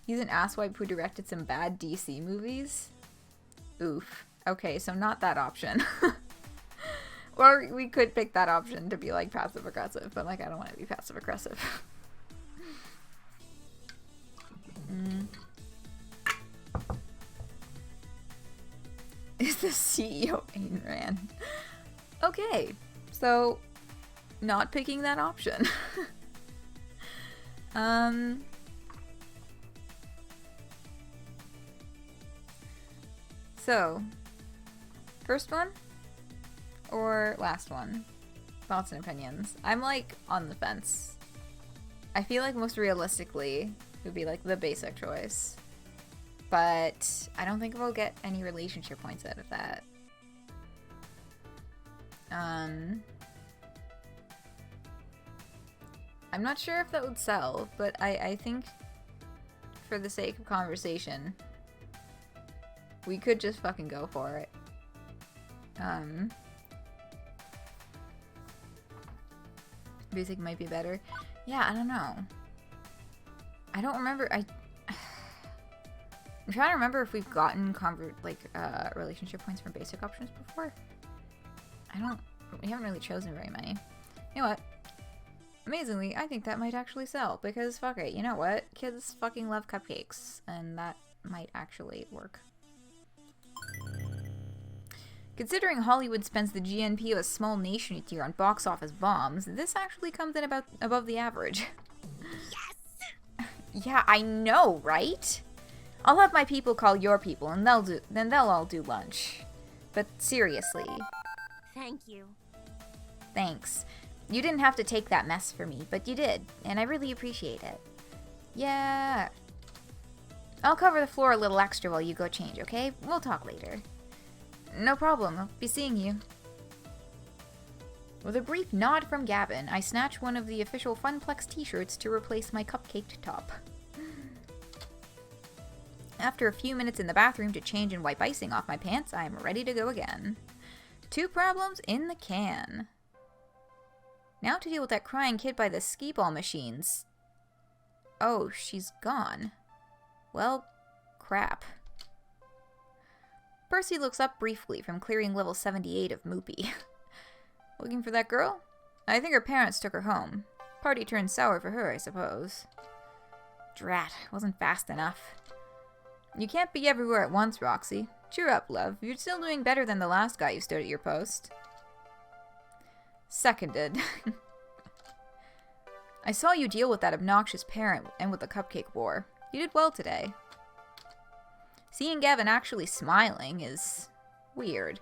he's an asswipe who directed some bad DC movies. Oof. Okay, so not that option. Or we could pick that option to be, like, passive-aggressive, but, like, I don't want to be passive-aggressive. Is the CEO Ayn Rand? Okay, so not picking that option. So, first one or last one? Thoughts and opinions. I'm like on the fence. I feel like most realistically it would be like the basic choice. But I don't think we'll get any relationship points out of that. I'm not sure if that would sell, but I think for the sake of conversation, we could just fucking go for it. Basic might be better. Yeah, I don't know. I don't remember. I'm trying to remember if we've gotten relationship points from basic options before. We haven't really chosen very many. You know what? Amazingly, I think that might actually sell, because fuck it, you know what? Kids fucking love cupcakes, and that might actually work. Considering Hollywood spends the GNP of a small nation each year on box office bombs, this actually comes in above the average. Yes! Yeah, I know, right? I'll have my people call your people, and they'll all do lunch. But seriously, Thank you. thanks. You didn't have to take that mess for me, but you did, and I really appreciate it. Yeah. I'll cover the floor a little extra while you go change, okay? We'll talk later. No problem. I'll be seeing you. With a brief nod from Gavin, I snatch one of the official Funplex t-shirts to replace my cupcaked top. After a few minutes in the bathroom to change and wipe icing off my pants, I am ready to go again. 2 problems in the can. Now to deal with that crying kid by the skee-ball machines. Oh, she's gone. Well, crap. Percy looks up briefly from clearing level 78 of Moopy. Looking for that girl? I think her parents took her home. Party turned sour for her, I suppose. Drat, wasn't fast enough. You can't be everywhere at once, Roxy. Cheer up, love. You're still doing better than the last guy who stood at your post. Seconded. I saw you deal with that obnoxious parent and with the cupcake war. You did well today. Seeing Gavin actually smiling is weird,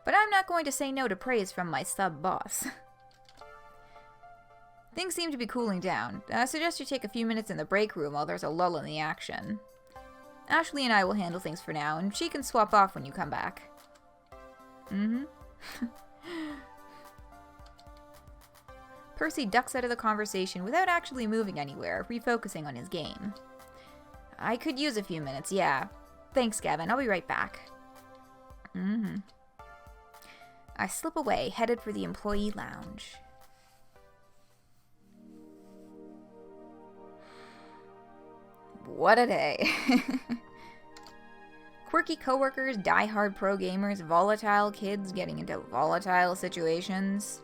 but I'm not going to say no to praise from my sub-boss. Things seem to be cooling down. I suggest you take a few minutes in the break room while there's a lull in the action. Ashley and I will handle things for now, and she can swap off when you come back. Percy ducks out of the conversation without actually moving anywhere, refocusing on his game. I could use a few minutes, yeah. Thanks, Gavin. I'll be right back. I slip away, headed for the employee lounge. What a day. Quirky coworkers, die-hard pro gamers, volatile kids getting into volatile situations.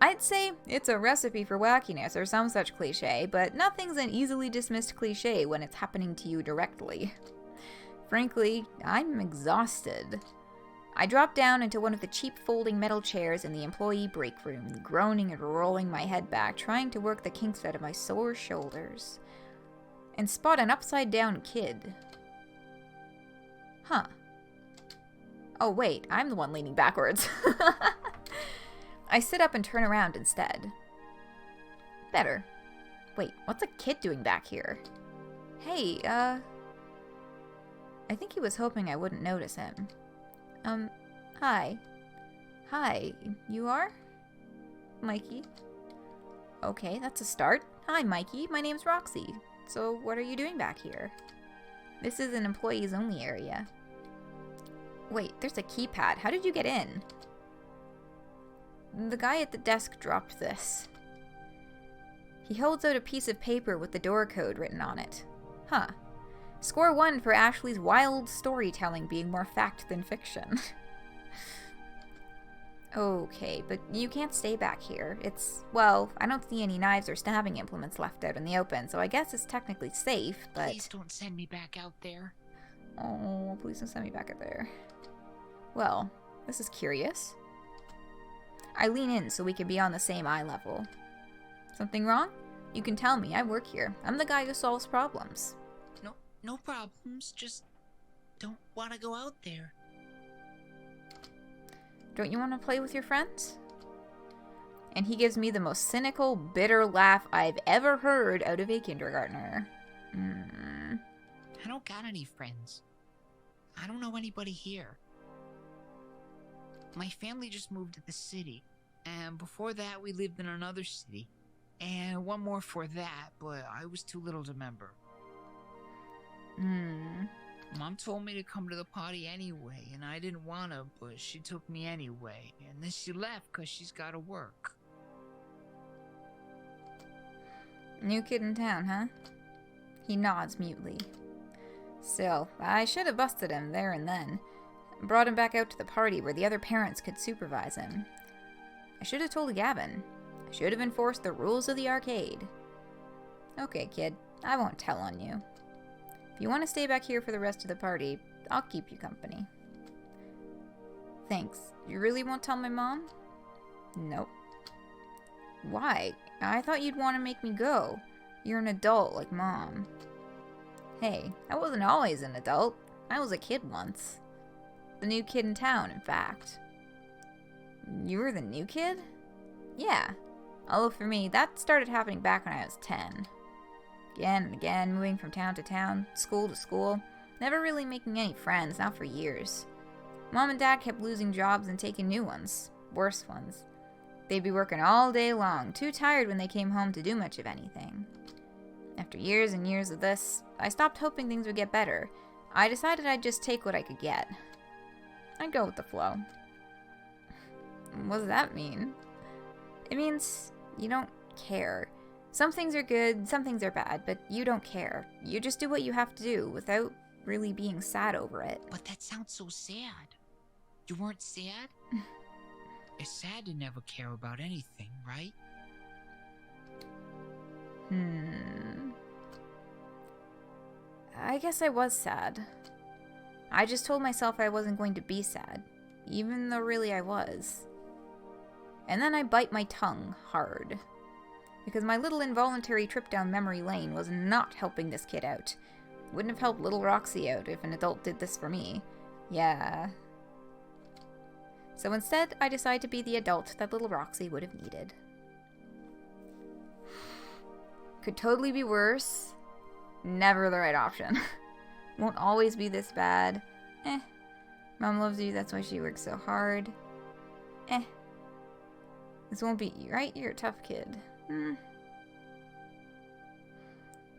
I'd say it's a recipe for wackiness or some such cliche, but nothing's an easily dismissed cliche when it's happening to you directly. Frankly, I'm exhausted. I drop down into one of the cheap folding metal chairs in the employee break room, groaning and rolling my head back, trying to work the kinks out of my sore shoulders. And spot an upside-down kid. Huh. Oh wait, I'm the one leaning backwards. I sit up and turn around instead. Better. Wait, what's a kid doing back here? Hey, I think he was hoping I wouldn't notice him. Hi. Hi, you are? Mikey. Okay, that's a start. Hi, Mikey, my name's Roxy. So, what are you doing back here? This is an employees-only area. Wait, there's a keypad. How did you get in? The guy at the desk dropped this. He holds out a piece of paper with the door code written on it. Huh. Score 1 for Ashley's wild storytelling being more fact than fiction. Okay, but you can't stay back here. Well, I don't see any knives or stabbing implements left out in the open, so I guess it's technically safe, but... Please don't send me back out there. Oh, please don't send me back out there. Well, this is curious. I lean in so we can be on the same eye level. Something wrong? You can tell me, I work here. I'm the guy who solves problems. No problems, just don't want to go out there. Don't you want to play with your friends? And he gives me the most cynical, bitter laugh I've ever heard out of a kindergartner. I don't got any friends. I don't know anybody here. My family just moved to the city, and before that we lived in another city. And one more for that, but I was too little to remember. Mom told me to come to the party anyway, and I didn't want to, but she took me anyway. And then she left because she's got to work. New kid in town, huh? He nods mutely. Still, I should have busted him there and then. Brought him back out to the party where the other parents could supervise him. I should have told Gavin. I should have enforced the rules of the arcade. Okay, kid, I won't tell on you. If you want to stay back here for the rest of the party, I'll keep you company. Thanks. You really won't tell my mom? Nope. Why? I thought you'd want to make me go. You're an adult like Mom. Hey, I wasn't always an adult. I was a kid once. The new kid in town, in fact. You were the new kid? Yeah. Although for me, that started happening back when I was 10. Again and again, moving from town to town, school to school. Never really making any friends, not for years. Mom and Dad kept losing jobs and taking new ones. Worse ones. They'd be working all day long, too tired when they came home to do much of anything. After years and years of this, I stopped hoping things would get better. I decided I'd just take what I could get. I'd go with the flow. What does that mean? It means you don't care. Some things are good, some things are bad, but you don't care. You just do what you have to do without really being sad over it. But that sounds so sad. You weren't sad? It's sad to never care about anything, right? I guess I was sad. I just told myself I wasn't going to be sad, even though really I was. And then I bite my tongue hard. Because my little involuntary trip down memory lane was not helping this kid out. Wouldn't have helped little Roxy out if an adult did this for me. Yeah. So instead, I decided to be the adult that little Roxy would have needed. Could totally be worse. Never the right option. Won't always be this bad. Mom loves you, that's why she works so hard. This won't be you, right? You're a tough kid.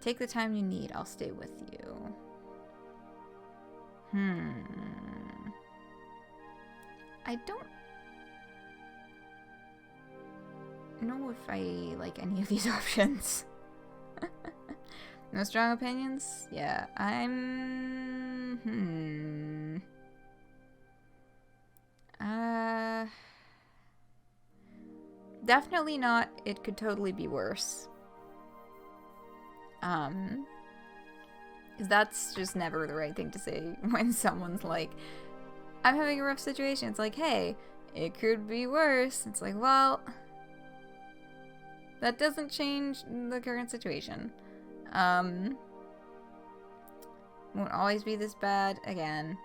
Take the time you need, I'll stay with you. I don't know if I like any of these options. No strong opinions? Yeah, definitely not. It could totally be worse. 'Cause that's just never the right thing to say when someone's like, I'm having a rough situation. It's like, hey, it could be worse. It's like, well, that doesn't change the current situation. Won't always be this bad. Again,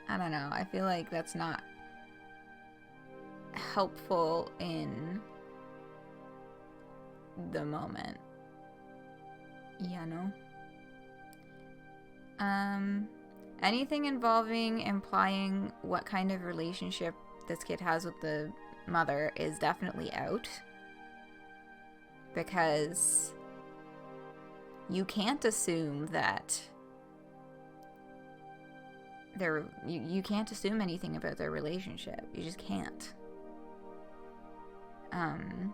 I don't know. I feel like that's not helpful in the moment. Yeah, no. Anything involving implying what kind of relationship this kid has with the mother is definitely out. Because you can't assume that you can't assume anything about their relationship. You just can't. And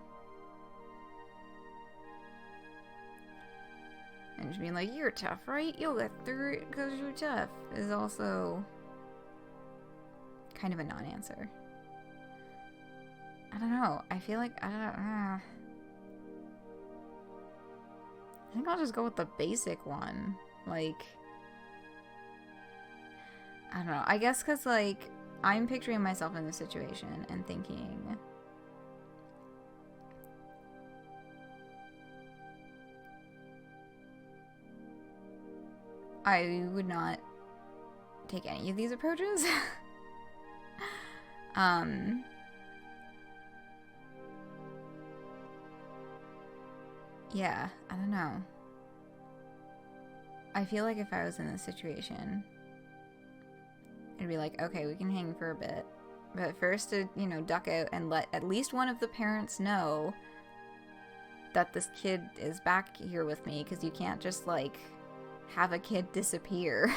just being like, you're tough, right? You'll get through it because you're tough is also kind of a non-answer. I don't know. I feel like, I think I'll just go with the basic one. Like, I don't know. I guess because, like, I'm picturing myself in this situation and thinking, I would not take any of these approaches. Yeah, I don't know. I feel like if I was in this situation, it'd be like, okay, we can hang for a bit. But first to, you know, duck out and let at least one of the parents know that this kid is back here with me, because you can't just, like, have a kid disappear.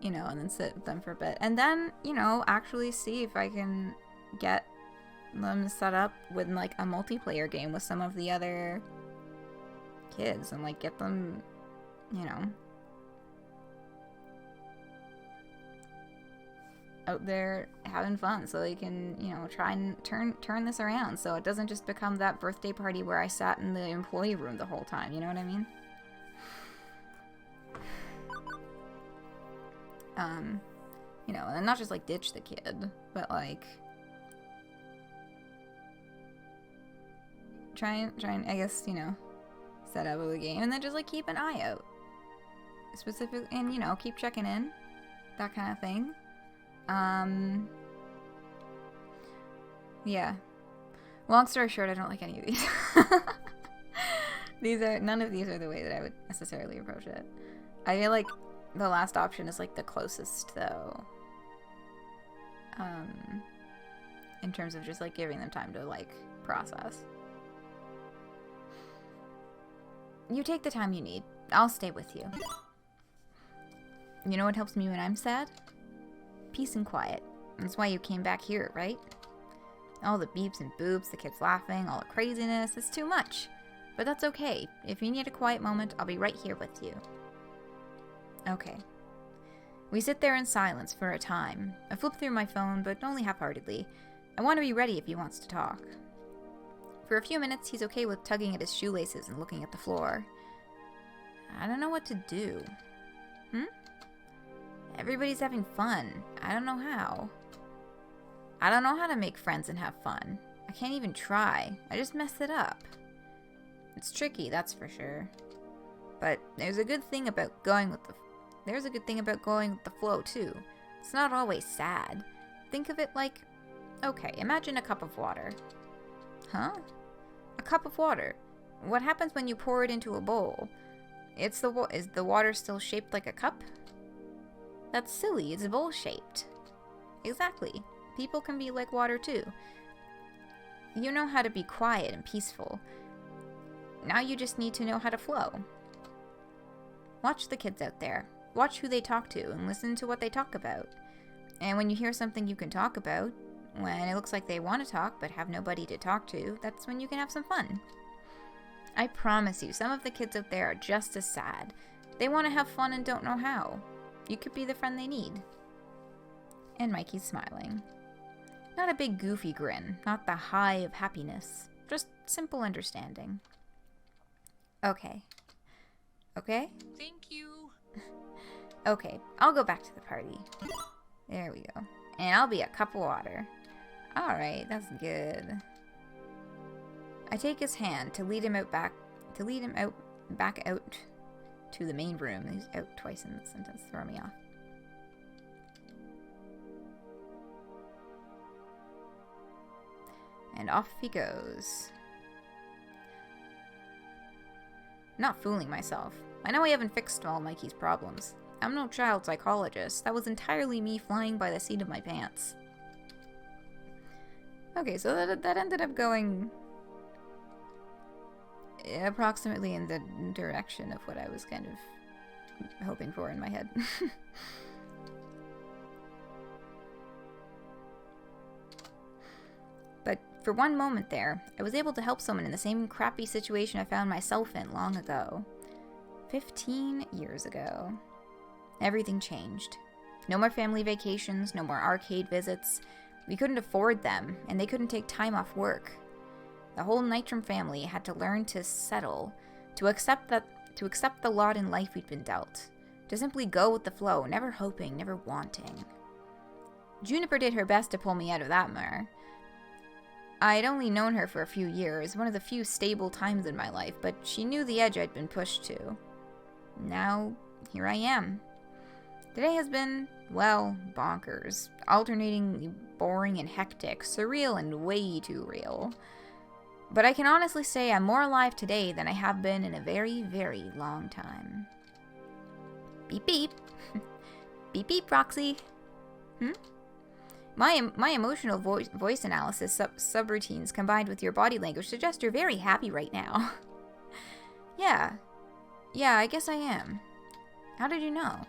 You know, and then sit with them for a bit. And then, you know, actually see if I can get them set up with, like, a multiplayer game with some of the other kids and, like, get them, you know, out there having fun so they can, you know, try and turn this around so it doesn't just become that birthday party where I sat in the employee room the whole time, you know what I mean? You know, and not just, like, ditch the kid, but, like, try and, I guess, you know, set up the game, and then just, like, keep an eye out. Specific, and, you know, keep checking in. That kind of thing. Yeah. Long story short, I don't like any of these. None of these are the way that I would necessarily approach it. I feel like the last option is, like, the closest, though. In terms of just, like, giving them time to, like, process. You take the time you need. I'll stay with you. You know what helps me when I'm sad? Peace and quiet. That's why you came back here, right? All the beeps and boops, the kids laughing, all the craziness, it's too much. But that's okay. If you need a quiet moment, I'll be right here with you. Okay. We sit there in silence for a time. I flip through my phone, but only half-heartedly. I want to be ready if he wants to talk. For a few minutes, he's okay with tugging at his shoelaces and looking at the floor. I don't know what to do. Everybody's having fun. I don't know how. I don't know how to make friends and have fun. I can't even try. I just mess it up. It's tricky, that's for sure. But there's a good thing about going with the flow too. It's not always sad. Think of it like, okay, imagine a cup of water. Huh? A cup of water. What happens when you pour it into a bowl? Is the water still shaped like a cup? That's silly. It's bowl-shaped. Exactly. People can be like water too. You know how to be quiet and peaceful. Now you just need to know how to flow. Watch the kids out there. Watch who they talk to and listen to what they talk about. And when you hear something you can talk about, when it looks like they want to talk but have nobody to talk to, that's when you can have some fun. I promise you, some of the kids out there are just as sad. They want to have fun and don't know how. You could be the friend they need. And Mikey's smiling. Not a big goofy grin, not the high of happiness. Just simple understanding. Okay. Okay? Thank you. Okay, I'll go back to the party. There we go. And I'll be a cup of water. Alright, that's good. I take his hand to lead him back out to the main room. He's out twice in the sentence, throw me off. And off he goes. Not fooling myself. I know I haven't fixed all Mikey's problems. I'm no child psychologist. That was entirely me flying by the seat of my pants. Okay, so that ended up going approximately in the direction of what I was kind of hoping for in my head. But for one moment there, I was able to help someone in the same crappy situation I found myself in long ago. 15 years ago. Everything changed. No more family vacations, no more arcade visits. We couldn't afford them, and they couldn't take time off work. The whole Nitram family had to learn to settle, to accept the lot in life we'd been dealt, to simply go with the flow, never hoping, never wanting. Juniper did her best to pull me out of that mire. I'd only known her for a few years, one of the few stable times in my life, but she knew the edge I'd been pushed to. Now, here I am. Today has been, well, bonkers, alternatingly boring and hectic, surreal and way too real. But I can honestly say I'm more alive today than I have been in a very, very long time. Beep beep. Beep beep, Roxy. My emotional voice analysis subroutines combined with your body language suggest you're very happy right now. Yeah, I guess I am. How did you know?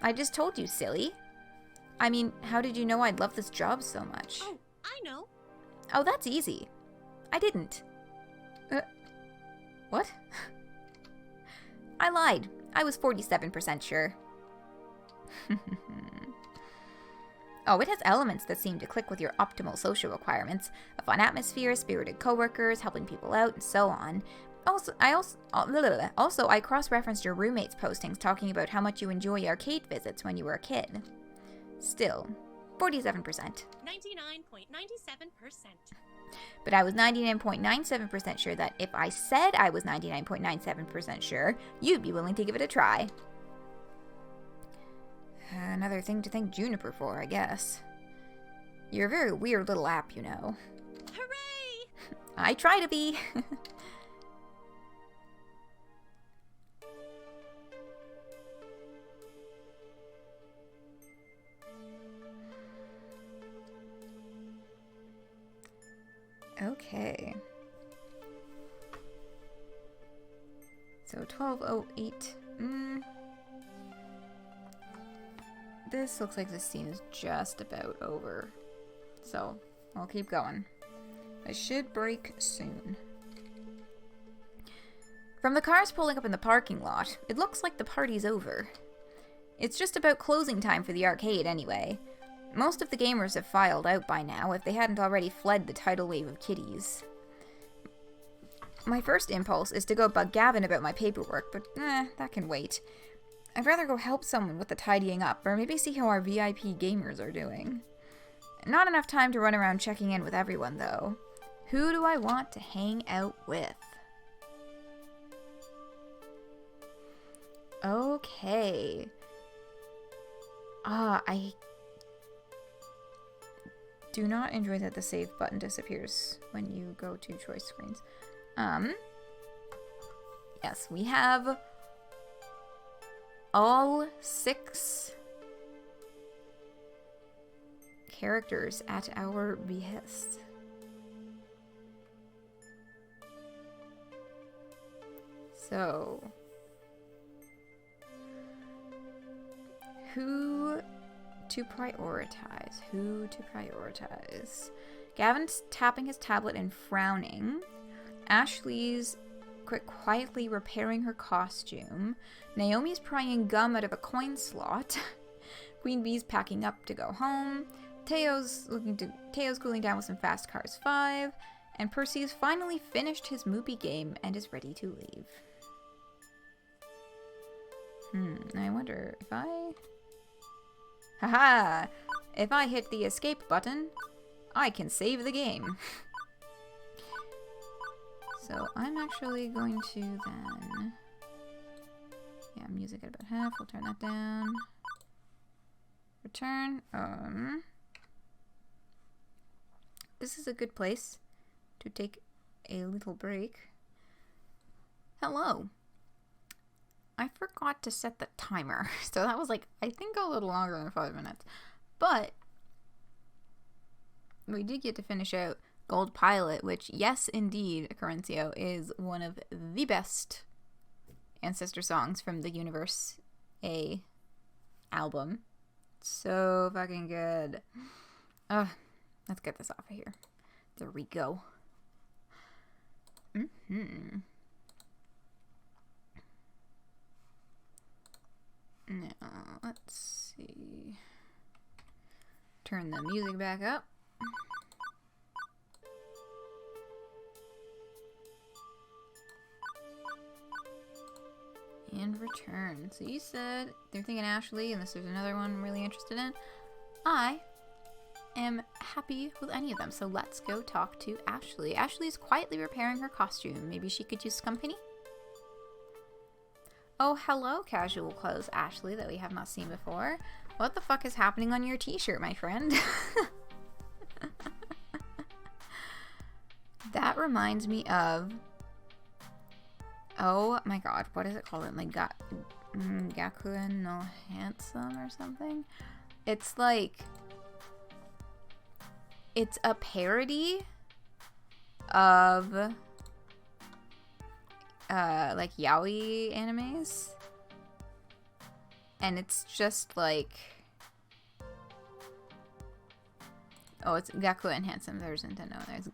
I just told you, silly. I mean, how did you know I'd love this job so much? Oh, I know. Oh, that's easy. I didn't. What? I lied. I was 47% sure. Oh, it has elements that seem to click with your optimal social requirements. A fun atmosphere, spirited coworkers, helping people out, and so on. Also, I cross-referenced your roommate's postings talking about how much you enjoy arcade visits when you were a kid. Still, 47%. 99.97%. But I was 99.97% sure that if I said I was 99.97% sure, you'd be willing to give it a try. Another thing to thank Juniper for, I guess. You're a very weird little app, you know. Hooray! I try to be. Okay. So 12:08. This looks like this scene is just about over. So, I'll keep going. I should break soon. From the cars pulling up in the parking lot, it looks like the party's over. It's just about closing time for the arcade anyway. Most of the gamers have filed out by now if they hadn't already fled the tidal wave of kiddies. My first impulse is to go bug Gavin about my paperwork, but that can wait. I'd rather go help someone with the tidying up, or maybe see how our VIP gamers are doing. Not enough time to run around checking in with everyone, though. Who do I want to hang out with? Okay. I do not enjoy that the save button disappears when you go to choice screens. Yes, we have all 6 characters at our behest. So, who to prioritize? Who to prioritize? Gavin's tapping his tablet and frowning. Ashley's quietly repairing her costume. Naomi's prying gum out of a coin slot. Queen Bee's packing up to go home. Teo's cooling down with some Fast Cars 5. And Percy's finally finished his movie game and is ready to leave. I wonder if I... Haha! If I hit the escape button, I can save the game. So I'm actually going to then... Yeah, music at about half. We'll turn that down. Return. This is a good place to take a little break. Hello. I forgot to set the timer. So that was like, I think a little longer than 5 minutes. But we did get to finish out Gold Pilot, which, yes, indeed, Currencio, is one of the best ancestor songs from the Universe A album. So fucking good. Let's get this off of here. There we go. Now, let's see. Turn the music back up. And return. So you said they're thinking Ashley, unless there's another one I'm really interested in. I am happy with any of them, so let's go talk to Ashley. Ashley's quietly repairing her costume. Maybe she could use company? Oh, hello, casual clothes Ashley that we have not seen before. What the fuck is happening on your t-shirt, my friend? That reminds me of... Oh my god, what is it called? Like, Gakuen no Handsome or something? It's like... It's a parody of... like yaoi animes. And it's just like... Oh, it's Gakuen Handsome. There's Nintendo. There's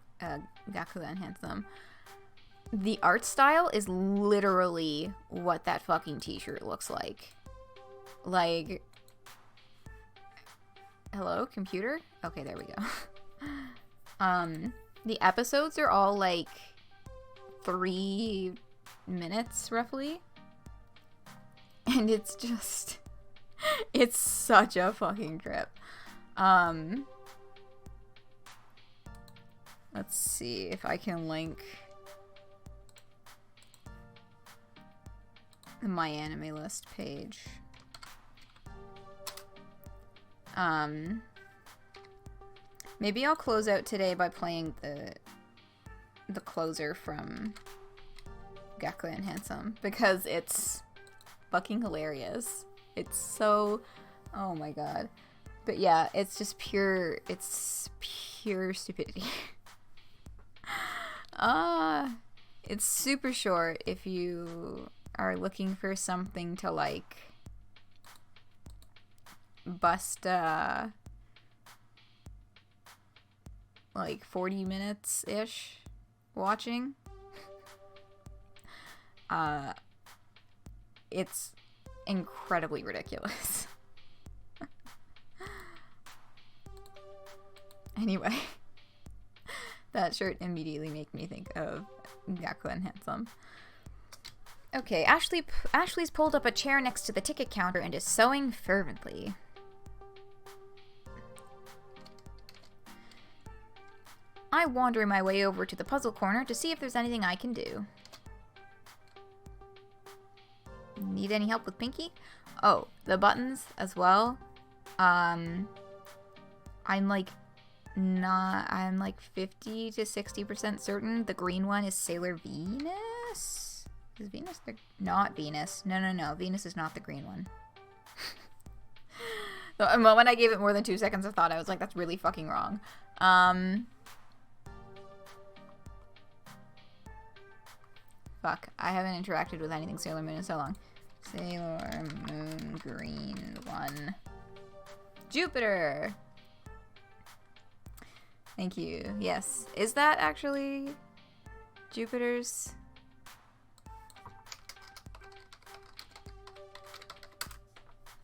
Gakuen Handsome. The art style is literally what that fucking t-shirt looks like. Like... Hello, computer? Okay, there we go. The episodes are all like 3 minutes roughly, and it's just it's such a fucking trip. Let's see if I can link the My Anime List page. Maybe I'll close out today by playing the closer from Gakuen and Handsome, because it's fucking hilarious. It's so, oh my god. But yeah, it's just pure, it's pure stupidity. It's super short if you are looking for something to like bust like 40 minutes-ish watching. It's incredibly ridiculous. Anyway, that shirt immediately made me think of Gakuen Handsome. Okay, Ashley's pulled up a chair next to the ticket counter and is sewing fervently. I wander my way over to the puzzle corner to see if there's anything I can do. Need any help with Pinky? Oh, the buttons as well. I'm like 50 to 60% certain the green one is Sailor Venus? Is Venus not Venus? No. Venus is not the green one. The moment I gave it more than 2 seconds of thought, I was like, that's really fucking wrong. Fuck. I haven't interacted with anything Sailor Moon in so long. Sailor Moon green one. Jupiter! Thank you. Yes. Is that actually Jupiter's?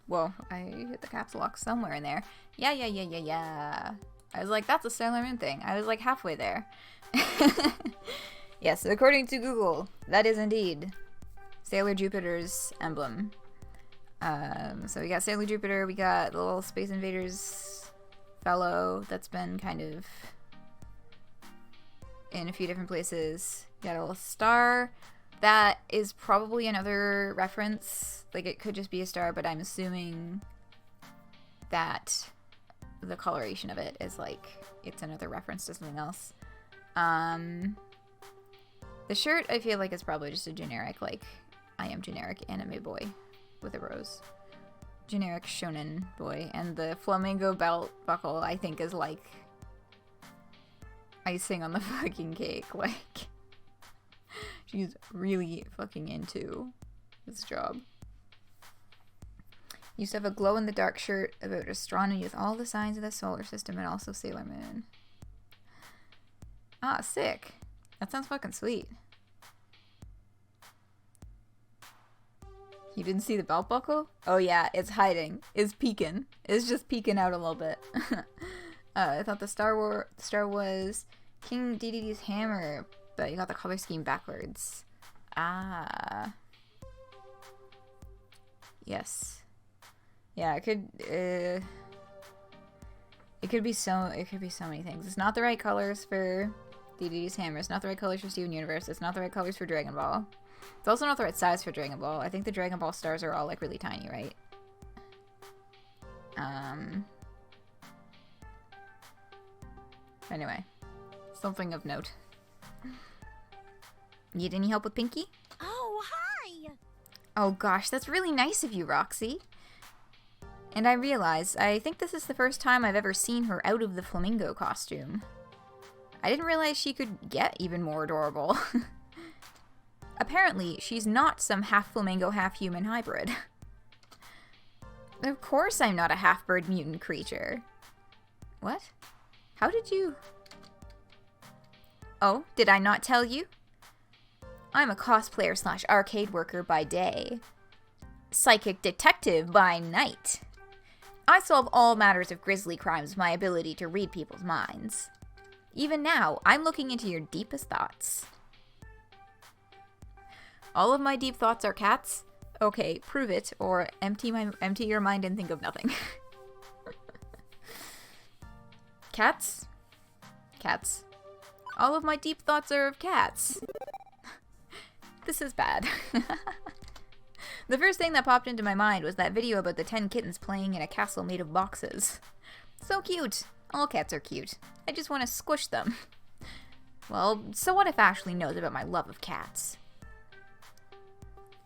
Whoa, I hit the caps lock somewhere in there. Yeah. I was like, that's a Sailor Moon thing. I was like halfway there. Yes, according to Google, that is indeed Sailor Jupiter's emblem. So we got Sailor Jupiter, we got the little Space Invaders fellow that's been kind of in a few different places. You got a little star. That is probably another reference. Like, it could just be a star, but I'm assuming that the coloration of it is like, it's another reference to something else. The shirt, I feel like, is probably just a generic, like, I am generic anime boy with a rose. Generic shonen boy. And the flamingo belt buckle, I think, is like icing on the fucking cake. Like, she's really fucking into this job. Used to have a glow-in-the-dark shirt about astronomy with all the signs of the solar system and also Sailor Moon. Ah, sick. That sounds fucking sweet. You didn't see the belt buckle? Oh yeah, it's hiding. It's peeking. It's just peeking out a little bit. I thought the star was King Dedede's hammer, but you got the color scheme backwards. Ah. Yes. Yeah, it could be so many things. It's not the right colors for Dedede's hammer. It's not the right colors for Steven Universe. It's not the right colors for Dragon Ball. It's also not the right size for Dragon Ball. I think the Dragon Ball stars are all like really tiny, right? Anyway, something of note. Need any help with Pinky? Oh, hi! Oh gosh, that's really nice of you, Roxy. And I realize, I think this is the first time I've ever seen her out of the flamingo costume. I didn't realize she could get even more adorable. Apparently, she's not some half-flamingo, half-human hybrid. Of course I'm not a half-bird mutant creature. What? How did you... Oh, did I not tell you? I'm a cosplayer / arcade worker by day. Psychic detective by night. I solve all matters of grisly crimes with my ability to read people's minds. Even now, I'm looking into your deepest thoughts. All of my deep thoughts are cats? Okay, prove it, or empty your mind and think of nothing. Cats? Cats. All of my deep thoughts are of cats. This is bad. The first thing that popped into my mind was that video about the 10 kittens playing in a castle made of boxes. So cute. All cats are cute. I just want to squish them. Well, so what if Ashley knows about my love of cats?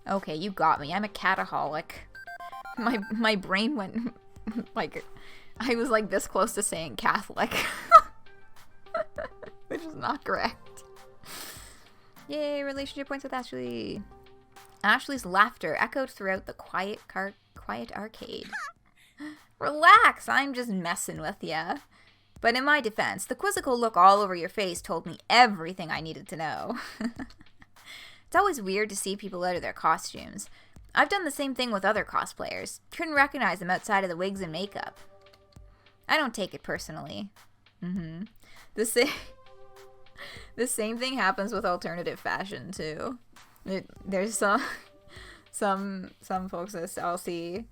Okay, you got me. I'm a cataholic. My brain went like I was like this close to saying Catholic. Which is not correct. Yay, relationship points with Ashley. Ashley's laughter echoed throughout the quiet arcade. Relax, I'm just messing with ya. But in my defense, the quizzical look all over your face told me everything I needed to know. It's always weird to see people out of their costumes. I've done the same thing with other cosplayers. Couldn't recognize them outside of the wigs and makeup. I don't take it personally. The same thing happens with alternative fashion too. There's some folks that I'll see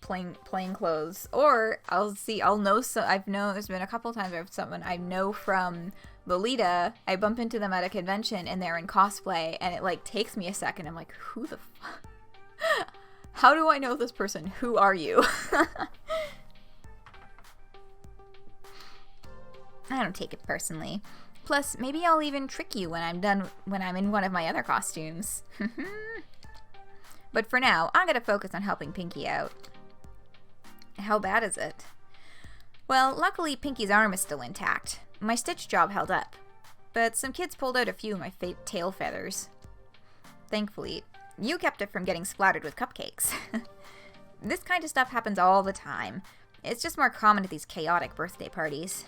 plain clothes, or I'll know. So I've known there's been a couple times where someone I know from Lolita, I bump into them at a convention and they're in cosplay, and it like takes me a second. I'm like, who the fuck? How do I know this person? Who are you? I don't take it personally. Plus, maybe I'll even trick you when I'm in one of my other costumes. But for now, I'm gonna focus on helping Pinky out. How bad is it? Well, luckily Pinky's arm is still intact. My stitch job held up. But some kids pulled out a few of my tail feathers. Thankfully, you kept it from getting splattered with cupcakes. This kind of stuff happens all the time. It's just more common at these chaotic birthday parties.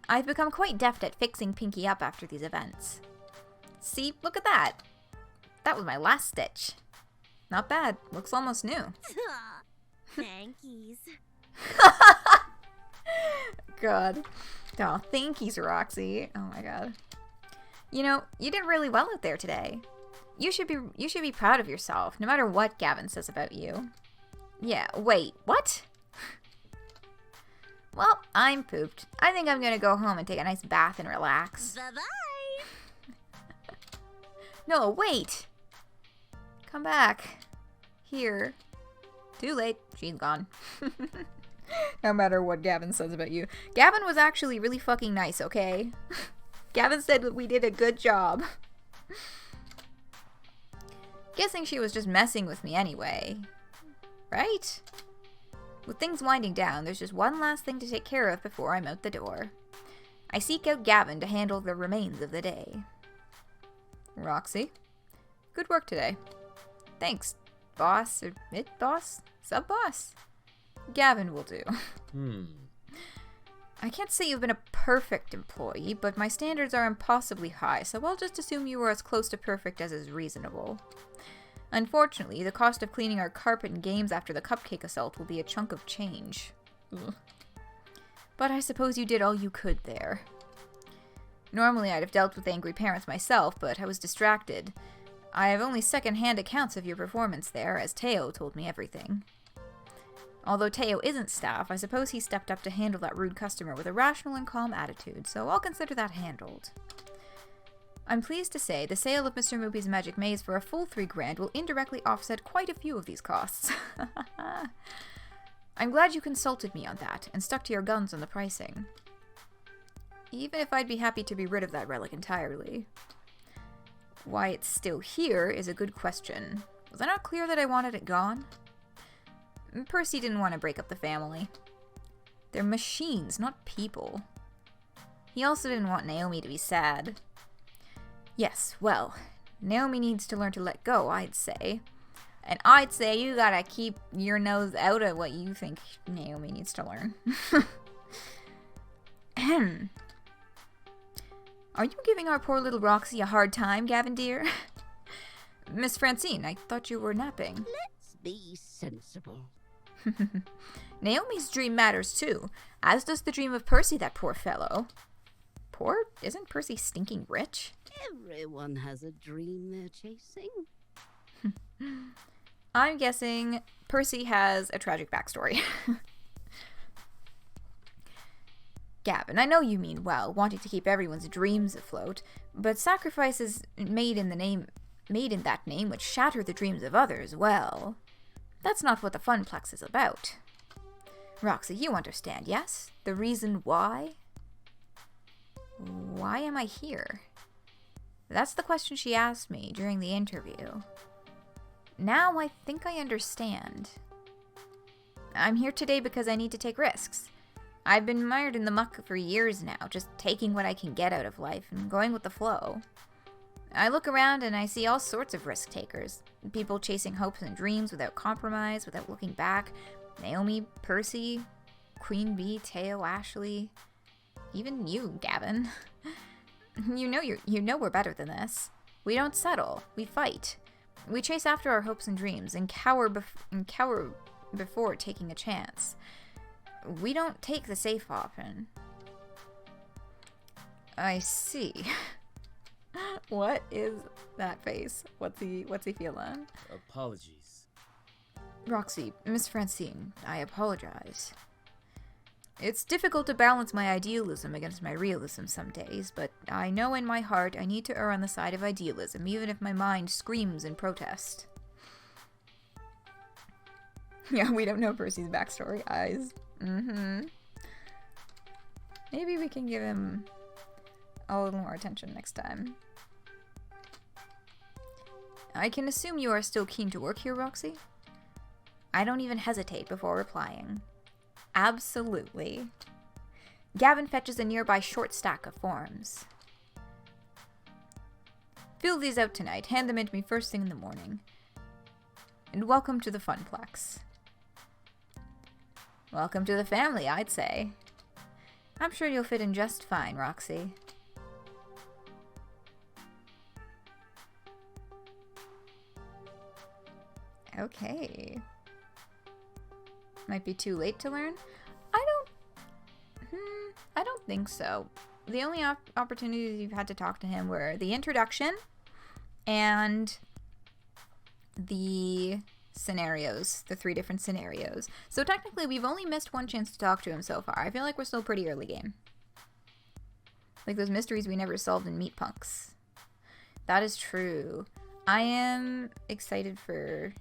I've become quite deft at fixing Pinky up after these events. See, look at that. That was my last stitch. Not bad. Looks almost new. Thankies. God. Oh, thankies, Roxy. Oh my god. You know, you did really well out there today. You should be proud of yourself, no matter what Gavin says about you. Yeah, wait, what? Well, I'm pooped. I think I'm gonna go home and take a nice bath and relax. Bye-bye. No, wait! Come back. Here. Too late. She's gone. No matter what Gavin says about you. Gavin was actually really fucking nice, okay? Gavin said that we did a good job. Guessing she was just messing with me anyway. Right? With things winding down, there's just one last thing to take care of before I'm out the door. I seek out Gavin to handle the remains of the day. Roxy, good work today. Thanks, boss, or mid-boss, sub-boss. Gavin will do. I can't say you've been a perfect employee, but my standards are impossibly high, so I'll just assume you were as close to perfect as is reasonable. Unfortunately, the cost of cleaning our carpet and games after the cupcake assault will be a chunk of change. Ugh. But I suppose you did all you could there. Normally I'd have dealt with angry parents myself, but I was distracted. I have only second-hand accounts of your performance there, as Teo told me everything. Although Teo isn't staff, I suppose he stepped up to handle that rude customer with a rational and calm attitude, so I'll consider that handled. I'm pleased to say the sale of Mr. Moopy's Magic Maze for a full $3,000 will indirectly offset quite a few of these costs. I'm glad you consulted me on that, and stuck to your guns on the pricing. Even if I'd be happy to be rid of that relic entirely. Why it's still here is a good question. Was I not clear that I wanted it gone? Percy didn't want to break up the family. They're machines, not people. He also didn't want Naomi to be sad. Yes, well, Naomi needs to learn to let go, I'd say. And I'd say you gotta keep your nose out of what you think Naomi needs to learn. Are you giving our poor little Roxy a hard time, Gavin dear? Miss Francine, I thought you were napping. Let's be sensible. Naomi's dream matters too, as does the dream of Percy, that poor fellow. Poor? Isn't Percy stinking rich? Everyone has a dream they're chasing. I'm guessing Percy has a tragic backstory. Gavin, I know you mean well, wanting to keep everyone's dreams afloat, but sacrifices made in that name would shatter the dreams of others, well, that's not what the Funplex is about. Roxy, you understand, yes? The reason why? Why am I here? That's the question she asked me during the interview. Now I think I understand. I'm here today because I need to take risks. I've been mired in the muck for years now, just taking what I can get out of life and going with the flow. I look around and I see all sorts of risk takers. People chasing hopes and dreams without compromise, without looking back. Naomi, Percy, Queen Bee, Teo, Ashley. Even you, Gavin. You know we're better than this. We don't settle. We fight. We chase after our hopes and dreams and cower before taking a chance. We don't take the safe option. I see. What is that face? What's he feeling? Apologies. Roxy, Miss Francine, I apologize. It's difficult to balance my idealism against my realism some days, but I know in my heart I need to err on the side of idealism, even if my mind screams in protest. Yeah, we don't know Percy's backstory, eyes. Maybe we can give him a little more attention next time. I can assume you are still keen to work here, Roxy? I don't even hesitate before replying. Absolutely. Gavin fetches a nearby short stack of forms. Fill these out tonight. Hand them in to me first thing in the morning. And welcome to the Funplex. Welcome to the family, I'd say. I'm sure you'll fit in just fine, Roxy. Okay. Might be too late to learn? I don't think so. The only opportunities you've had to talk to him were the introduction and the scenarios, the 3 different scenarios. So technically we've only missed one chance to talk to him so far. I feel like we're still pretty early game. Like those mysteries we never solved in Meat Punks. That is true. I am excited for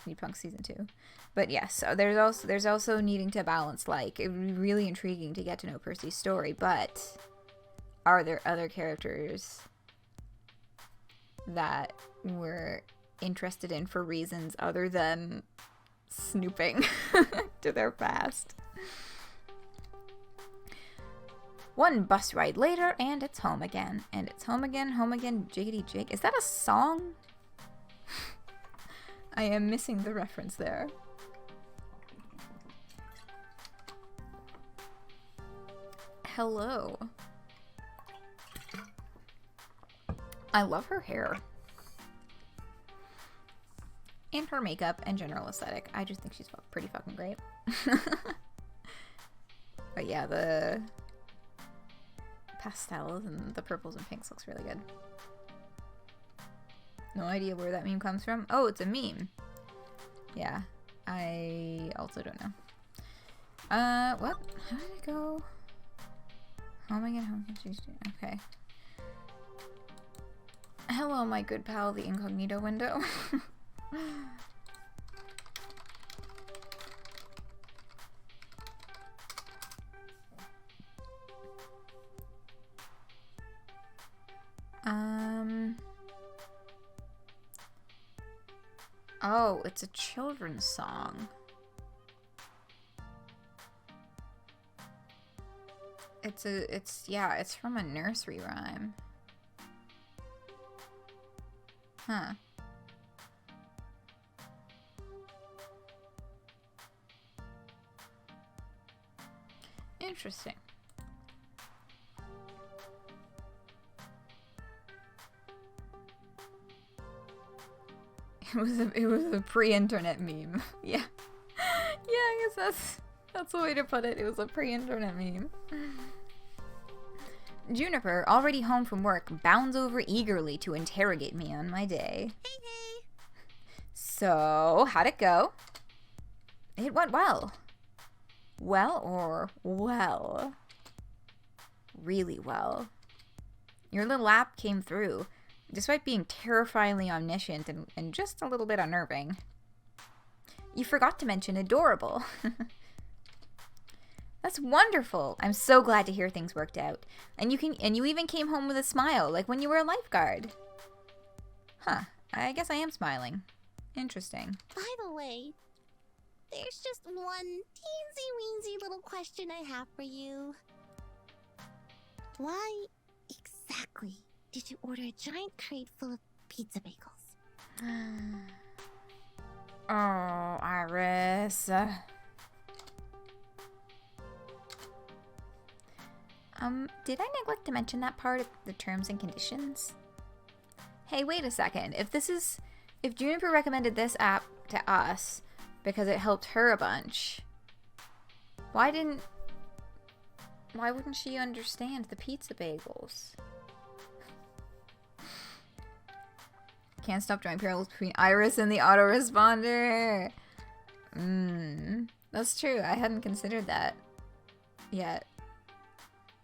Meat Punks Season 2. But yes, so there's also needing to balance, like, it would be really intriguing to get to know Percy's story, but are there other characters that we're interested in for reasons other than snooping to their past? One bus ride later, and it's home again. And it's home again, jiggity jig. Is that a song? I am missing the reference there. Hello. I love her hair. And her makeup and general aesthetic. I just think she's pretty fucking great. But yeah, the pastels and the purples and pinks looks really good. No idea where that meme comes from. Oh, it's a meme. Yeah, I also don't know. What? How did it go? Home again, home again, Tuesday. Okay. Hello, my good pal, the incognito window. Oh, it's a children's song. It's from a nursery rhyme. Huh. Interesting. It was a pre-internet meme. Yeah. Yeah, I guess that's the way to put it. It was a pre-internet meme. Juniper, already home from work, bounds over eagerly to interrogate me on my day. Hey. So, how'd it go? It went well. Well or well? really well. Your little app came through, despite being terrifyingly omniscient and just a little bit unnerving. You forgot to mention adorable. That's wonderful. I'm so glad to hear things worked out. And you even came home with a smile, like when you were a lifeguard. Huh. I guess I am smiling. Interesting. By the way, there's just one teensy-weensy little question I have for you. Why exactly did you order a giant crate full of pizza bagels? Oh, Iris. Did I neglect to mention that part of the terms and conditions? Hey, wait a second. If Juniper recommended this app to us because it helped her a bunch, why wouldn't she understand the pizza bagels? Can't stop drawing parallels between Iris and the autoresponder. That's true. I hadn't considered that yet.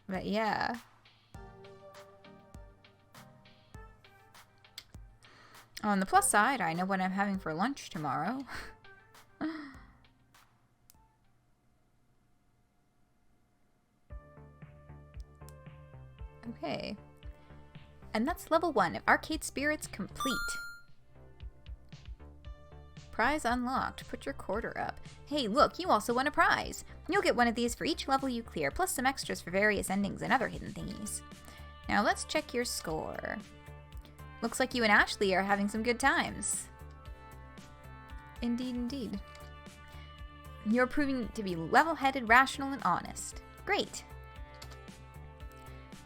But yeah. On the plus side, I know what I'm having for lunch tomorrow. Okay. And that's level 1 of Arcade Spirits complete. Prize unlocked. Put your quarter up. Hey, look, you also won a prize. You'll get one of these for each level you clear, plus some extras for various endings and other hidden thingies. Now let's check your score. Looks like you and Ashley are having some good times. Indeed, indeed. You're proving to be level-headed, rational, and honest. Great.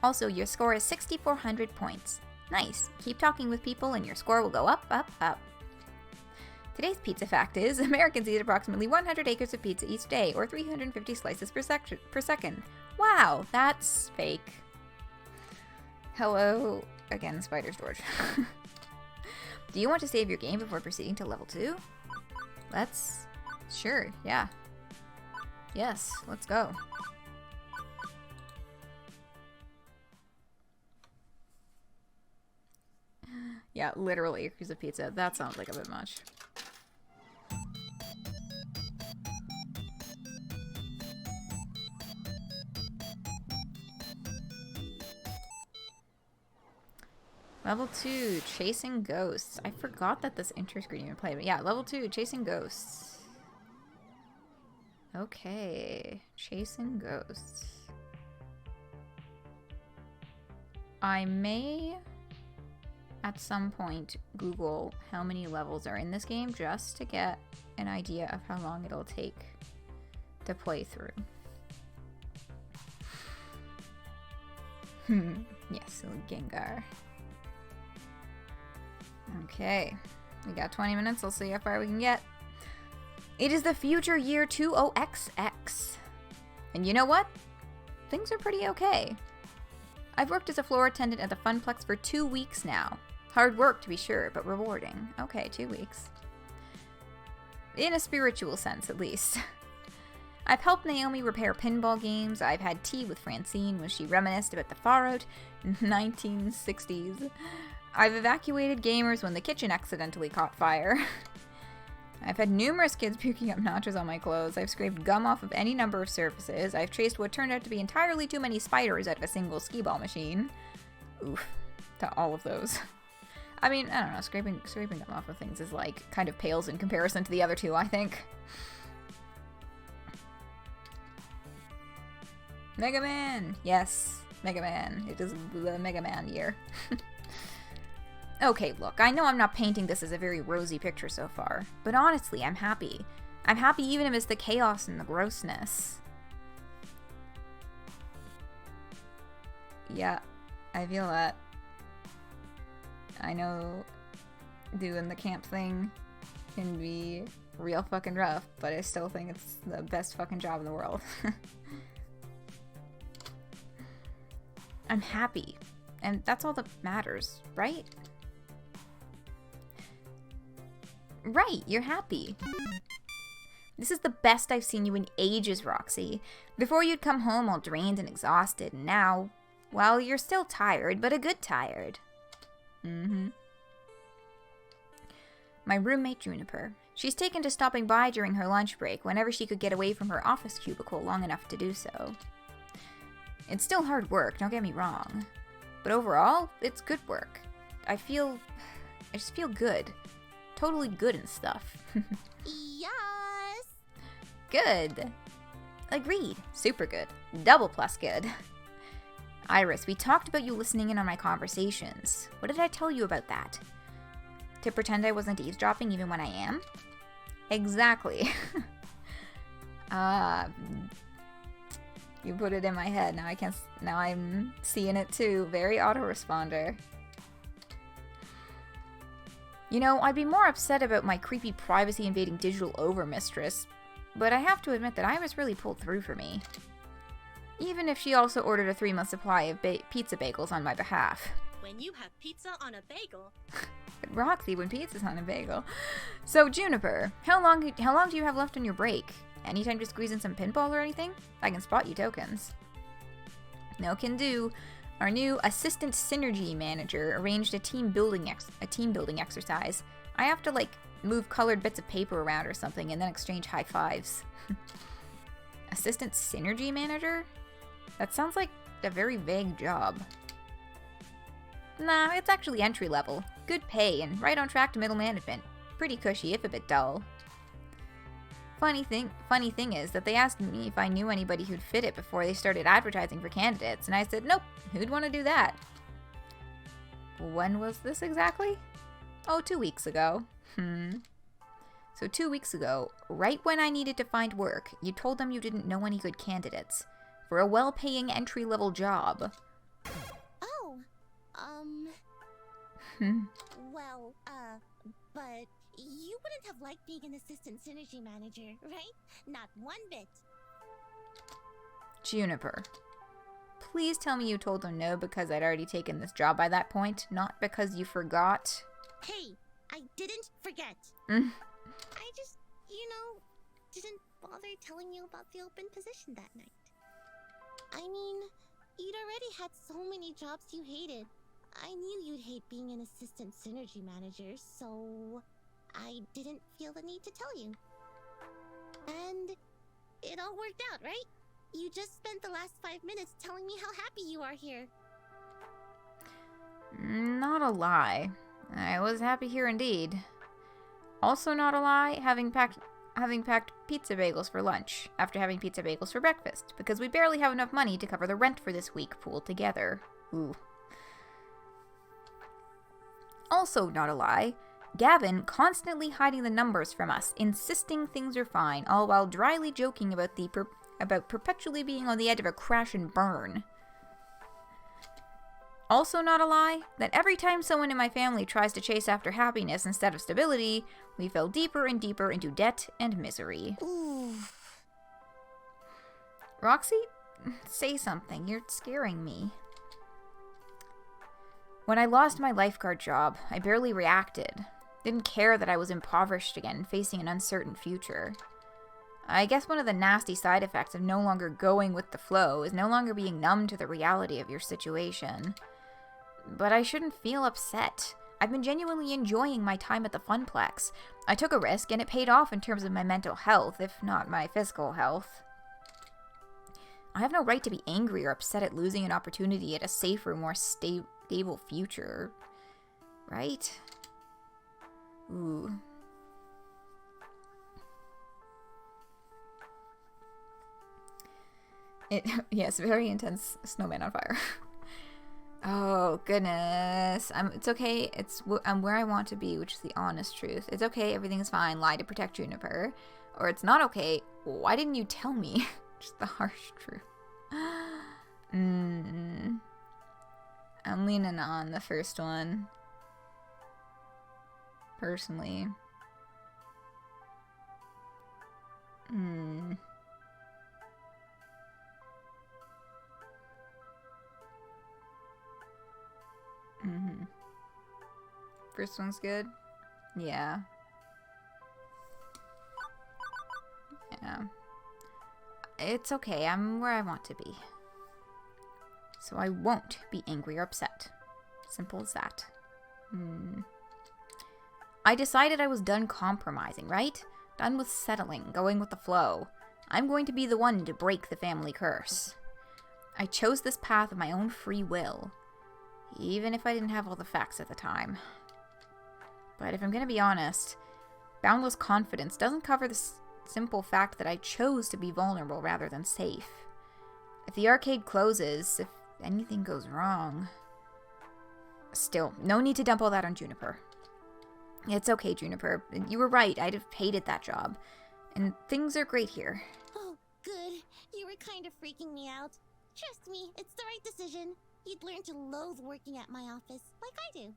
Also, your score is 6,400 points. Nice. Keep talking with people and your score will go up, up, up. Today's pizza fact is, Americans eat approximately 100 acres of pizza each day, or 350 slices per second. Wow, that's fake. Hello again, Spider's George. Do you want to save your game before proceeding to level 2? Sure, yeah. Yes, let's go. Yeah, literally acres of pizza. That sounds like a bit much. Level 2, Chasing Ghosts. I forgot that this intro screen even played, but yeah, level 2, Chasing Ghosts. Okay, Chasing Ghosts. I may, at some point, Google how many levels are in this game just to get an idea of how long it'll take to play through. Yes, Gengar. Okay, we got 20 minutes. Let's see how far we can get. It is the future year 20XX. And you know what? Things are pretty okay. I've worked as a floor attendant at the Funplex for 2 weeks now. Hard work, to be sure, but rewarding. Okay, 2 weeks. In a spiritual sense, at least. I've helped Naomi repair pinball games. I've had tea with Francine when she reminisced about the far-out 1960s. I've evacuated gamers when the kitchen accidentally caught fire. I've had numerous kids puking up nachos on my clothes. I've scraped gum off of any number of surfaces. I've chased what turned out to be entirely too many spiders out of a single skee-ball machine. Oof. To all of those. I mean, I don't know, scraping gum off of things is like kind of pales in comparison to the other two, I think. Mega Man! Yes, Mega Man. It is the Mega Man year. Okay, look, I know I'm not painting this as a very rosy picture so far, but honestly, I'm happy. I'm happy even amidst the chaos and the grossness. Yeah, I feel that. I know doing the camp thing can be real fucking rough, but I still think it's the best fucking job in the world. I'm happy, and that's all that matters, right? Right, you're happy. This is the best I've seen you in ages, Roxy. Before you'd come home all drained and exhausted, and now, Well, you're still tired, but a good tired. Mm-hmm. My roommate Juniper. She's taken to stopping by during her lunch break whenever she could get away from her office cubicle long enough to do so. It's still hard work, don't get me wrong. But overall, it's good work. I just feel good. Totally good and stuff. Yes! Good. Agreed. Super good. Double plus good. Iris, we talked about you listening in on my conversations. What did I tell you about that? To pretend I wasn't eavesdropping even when I am? Exactly. You put it in my head. Now I'm seeing it too. Very autoresponder. You know, I'd be more upset about my creepy privacy invading digital overmistress, but I have to admit that Iris really pulled through for me. Even if she also ordered a 3-month supply of pizza bagels on my behalf. When you have pizza on a bagel. But Roxy, when pizza's on a bagel. So, Juniper, how long do you have left on your break? Anytime to squeeze in some pinball or anything? I can spot you tokens. No can do. Our new assistant synergy manager arranged a team building exercise. I have to, like, move colored bits of paper around or something and then exchange high fives. Assistant synergy manager? That sounds like a very vague job. Nah, it's actually entry level. Good pay and right on track to middle management. Pretty cushy, if a bit dull. Funny thing is that they asked me if I knew anybody who'd fit it before they started advertising for candidates, and I said, nope, who'd want to do that? When was this exactly? Oh, 2 weeks ago. So 2 weeks ago, right when I needed to find work, you told them you didn't know any good candidates for a well-paying entry-level job. Oh, well, but you wouldn't have liked being an assistant synergy manager, right? Not one bit. Juniper, please tell me you told them no because I'd already taken this job by that point, not because you forgot. Hey, I didn't forget. Mm. I just, didn't bother telling you about the open position that night. I mean, you'd already had so many jobs you hated. I knew you'd hate being an assistant synergy manager, so I didn't feel the need to tell you. And it all worked out, right? You just spent the last 5 minutes telling me how happy you are here. Not a lie. I was happy here indeed. Also not a lie, having packed pizza bagels for lunch after having pizza bagels for breakfast, because we barely have enough money to cover the rent for this week pooled together. Ooh. Also not a lie, Gavin constantly hiding the numbers from us, insisting things are fine, all while dryly joking about perpetually being on the edge of a crash and burn. Also not a lie, that every time someone in my family tries to chase after happiness instead of stability, we fell deeper and deeper into debt and misery. Ooh. Roxy, say something. You're scaring me. When I lost my lifeguard job, I barely reacted. Didn't care that I was impoverished again, facing an uncertain future. I guess one of the nasty side effects of no longer going with the flow is no longer being numb to the reality of your situation. But I shouldn't feel upset. I've been genuinely enjoying my time at the Funplex. I took a risk and it paid off in terms of my mental health, if not my physical health. I have no right to be angry or upset at losing an opportunity at a safer, more stable future. Right? Ooh. Yes, very intense snowman on fire. Oh, goodness. It's okay. I'm where I want to be, which is the honest truth. It's okay. Everything is fine. Lie to protect Juniper. Or it's not okay. Why didn't you tell me? Just the harsh truth. I'm leaning on the first one. Personally. First one's good? Yeah. Yeah. It's okay, I'm where I want to be. So I won't be angry or upset. Simple as that. I decided I was done compromising, right? Done with settling, going with the flow. I'm going to be the one to break the family curse. I chose this path of my own free will, even if I didn't have all the facts at the time. But if I'm going to be honest, boundless confidence doesn't cover the simple fact that I chose to be vulnerable rather than safe. If the arcade closes, if anything goes wrong... Still, no need to dump all that on Juniper. It's okay, Juniper. You were right. I'd have hated that job. And things are great here. Oh, good. You were kind of freaking me out. Trust me, it's the right decision. You'd learn to loathe working at my office, like I do.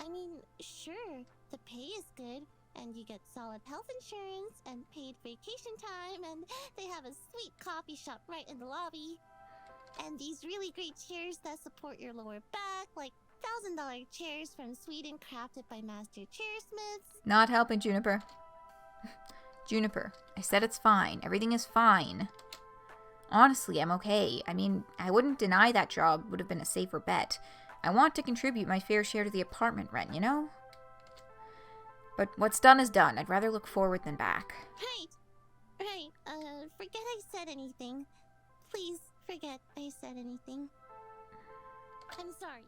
I mean, sure, the pay is good, and you get solid health insurance, and paid vacation time, and they have a sweet coffee shop right in the lobby. And these really great chairs that support your lower back, like $1,000 chairs from Sweden crafted by master chairsmiths. Not helping, Juniper. Juniper, I said it's fine. Everything is fine. Honestly, I'm okay. I mean, I wouldn't deny that job would have been a safer bet. I want to contribute my fair share to the apartment rent, you know? But what's done is done. I'd rather look forward than back. Right. Forget I said anything. Please, forget I said anything. I'm sorry.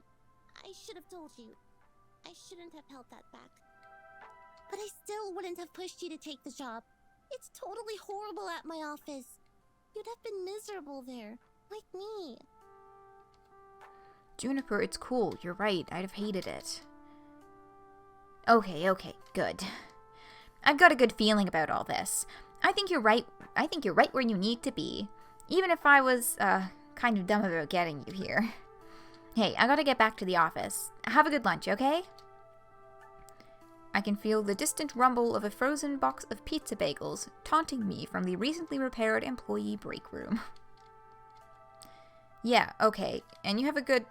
I should have told you. I shouldn't have held that back. But I still wouldn't have pushed you to take the job. It's totally horrible at my office. You'd have been miserable there, like me. Juniper, it's cool. You're right. I'd have hated it. Okay, good. I've got a good feeling about all this. I think you're right. I think you're right where you need to be. Even if I was, kind of dumb about getting you here. Hey, I gotta get back to the office. Have a good lunch, okay? I can feel the distant rumble of a frozen box of pizza bagels taunting me from the recently repaired employee break room. Yeah, okay. And you have a good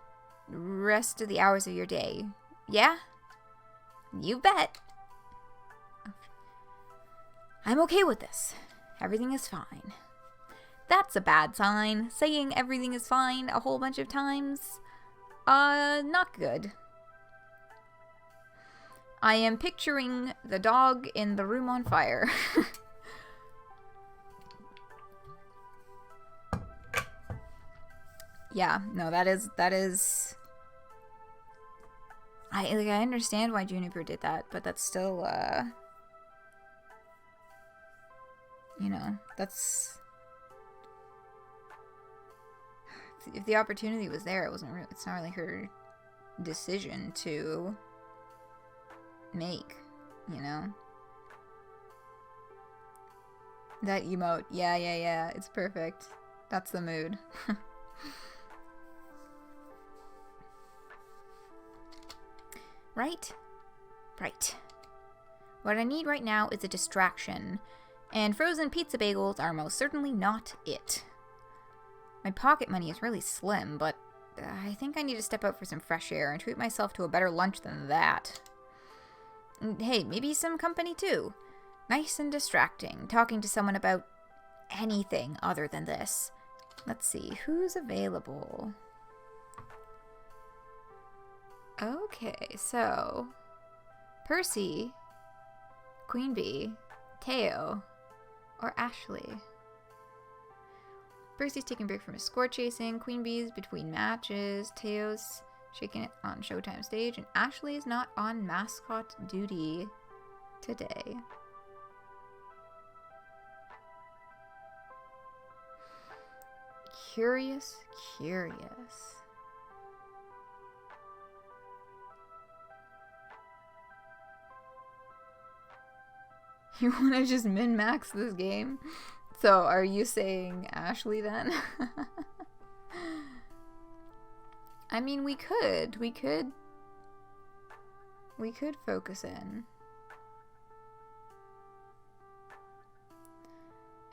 rest of the hours of your day. Yeah? You bet. I'm okay with this. Everything is fine. That's a bad sign. Saying everything is fine a whole bunch of times. Not good. I am picturing the dog in the room on fire. Yeah, no, that is... I understand why Juniper did that, but that's still, you know, that's... If the opportunity was there, it's not really her decision to make, you know? That emote, yeah, it's perfect. That's the mood. Right? Right. What I need right now is a distraction, and frozen pizza bagels are most certainly not it. My pocket money is really slim, but I think I need to step out for some fresh air and treat myself to a better lunch than that. And hey, maybe some company too. Nice and distracting, talking to someone about anything other than this. Let's see, who's available? Okay, so Percy, Queen Bee, Teo, or Ashley. Percy's taking a break from his score chasing, Queen Bee's between matches, Teo's shaking it on Showtime stage, and Ashley's not on mascot duty today. Curious. You want to just min-max this game? So, are you saying Ashley then? I mean, we could focus in.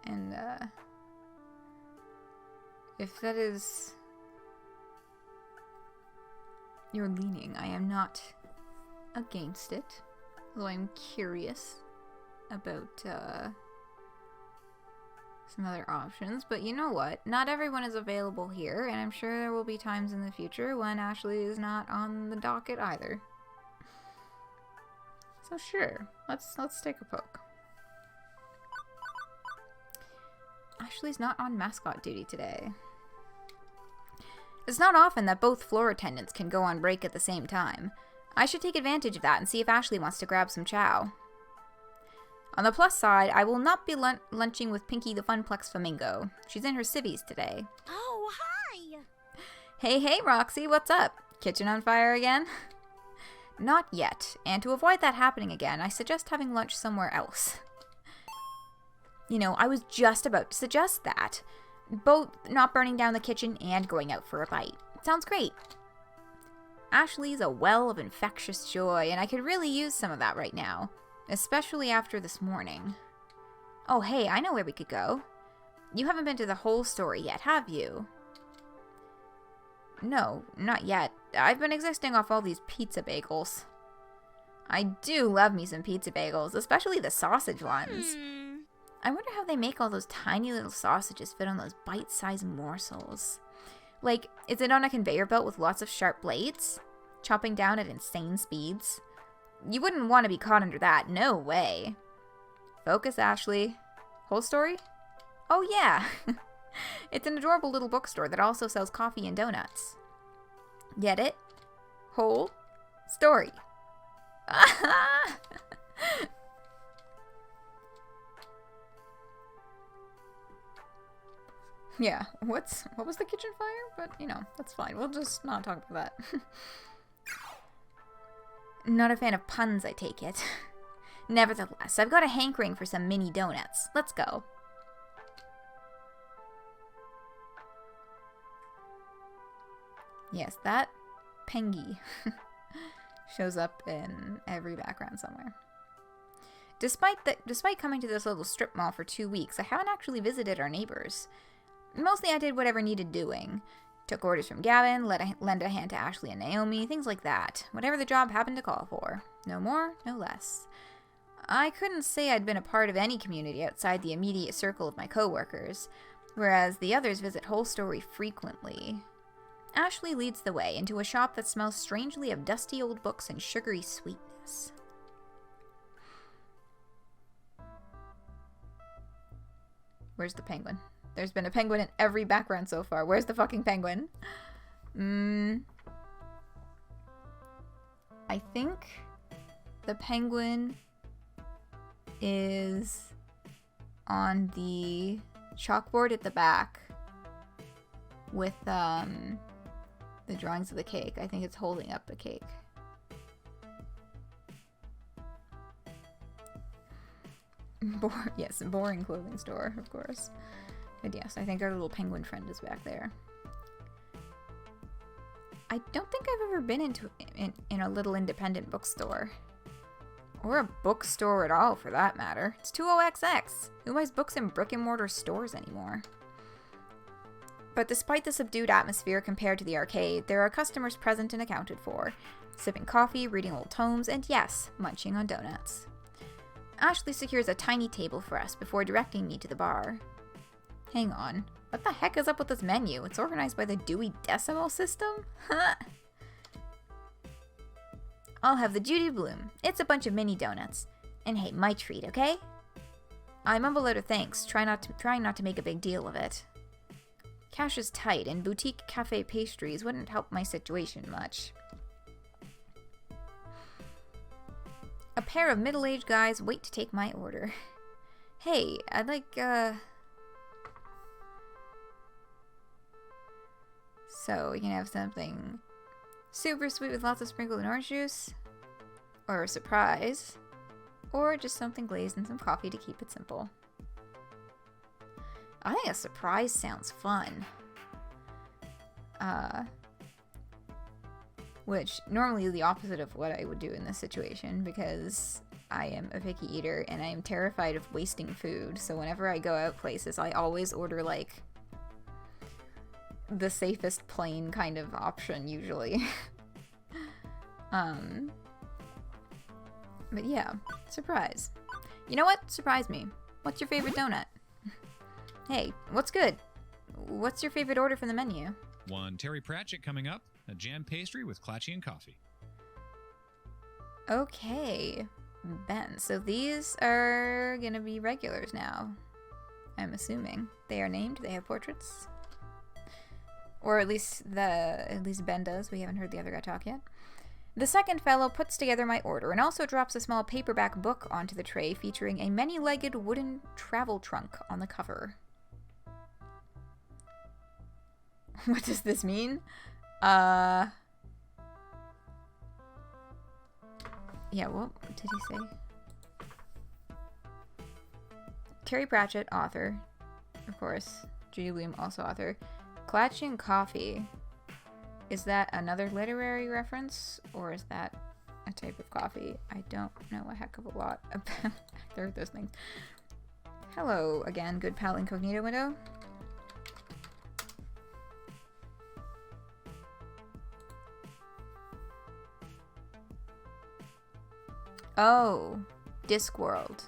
And, if that is your leaning, I am not against it. Although I'm curious about, some other options, but you know what? Not everyone is available here, and I'm sure there will be times in the future when Ashley is not on the docket either. So sure, let's take a poke. Ashley's not on mascot duty today. It's not often that both floor attendants can go on break at the same time. I should take advantage of that and see if Ashley wants to grab some chow. On the plus side, I will not be lunching with Pinky the Funplex Flamingo. She's in her civvies today. Oh, hi! Hey, Roxy, what's up? Kitchen on fire again? Not yet, and to avoid that happening again, I suggest having lunch somewhere else. You know, I was just about to suggest that. Both not burning down the kitchen and going out for a bite. Sounds great. Ashley's a well of infectious joy, and I could really use some of that right now. Especially after this morning. Oh, hey, I know where we could go. You haven't been to the whole story yet, have you? No, not yet. I've been existing off all these pizza bagels. I do love me some pizza bagels, especially the sausage ones. I wonder how they make all those tiny little sausages fit on those bite-sized morsels. Like, is it on a conveyor belt with lots of sharp blades? Chopping down at insane speeds? You wouldn't want to be caught under that. No way. Focus, Ashley. Whole story? Oh, yeah. It's an adorable little bookstore that also sells coffee and donuts. Get it? Whole story. Yeah, what was the kitchen fire? But, you know, that's fine. We'll just not talk about that. Not a fan of puns, I take it. Nevertheless, I've got a hankering for some mini donuts. Let's go. Yes, that Pengy shows up in every background somewhere. Despite coming to this little strip mall for 2 weeks, I haven't actually visited our neighbors. Mostly I did whatever needed doing. Took orders from Gavin, lend a hand to Ashley and Naomi, things like that. Whatever the job happened to call for. No more, no less. I couldn't say I'd been a part of any community outside the immediate circle of my coworkers, whereas the others visit Whole Story frequently. Ashley leads the way into a shop that smells strangely of dusty old books and sugary sweetness. Where's the penguin? There's been a penguin in every background so far. Where's the fucking penguin? I think the penguin is on the chalkboard at the back with the drawings of the cake. I think it's holding up the cake. Yes, boring clothing store, of course. But yes, I think our little penguin friend is back there. I don't think I've ever been in a little independent bookstore. Or a bookstore at all, for that matter. It's 20XX. Who buys books in brick-and-mortar stores anymore? But despite the subdued atmosphere compared to the arcade, there are customers present and accounted for, sipping coffee, reading old tomes, and yes, munching on donuts. Ashley secures a tiny table for us before directing me to the bar. Hang on. What the heck is up with this menu? It's organized by the Dewey Decimal System? I'll have the Judy Bloom. It's a bunch of mini donuts. And hey, my treat, okay? I mumble out a thanks, trying not to make a big deal of it. Cash is tight, and boutique cafe pastries wouldn't help my situation much. A pair of middle-aged guys wait to take my order. Hey, I'd like, So, we can have something super sweet with lots of sprinkled and orange juice, or a surprise, or just something glazed and some coffee to keep it simple. I think a surprise sounds fun. Which normally is the opposite of what I would do in this situation, because I am a picky eater and I am terrified of wasting food. So whenever I go out places, I always order like the safest plain kind of option usually. But yeah, surprise. You know what? Surprise me. What's your favorite donut? Hey, what's good? What's your favorite order from the menu? One Terry Pratchett coming up, a jam pastry with Clatchy and coffee. Okay, Ben. So these are gonna be regulars now. I'm assuming they are named. They have portraits, or at least Ben does. We haven't heard the other guy talk yet. The second fellow puts together my order and also drops a small paperback book onto the tray featuring a many-legged wooden travel trunk on the cover. What does this mean? Yeah, what did he say? Terry Pratchett, author. Of course. Judy Bloom, also author. Clatchy and Coffee. Is that another literary reference? Or is that a type of coffee? I don't know a heck of a lot about either of those things. Hello again, good pal Incognito Widow. Oh, Discworld.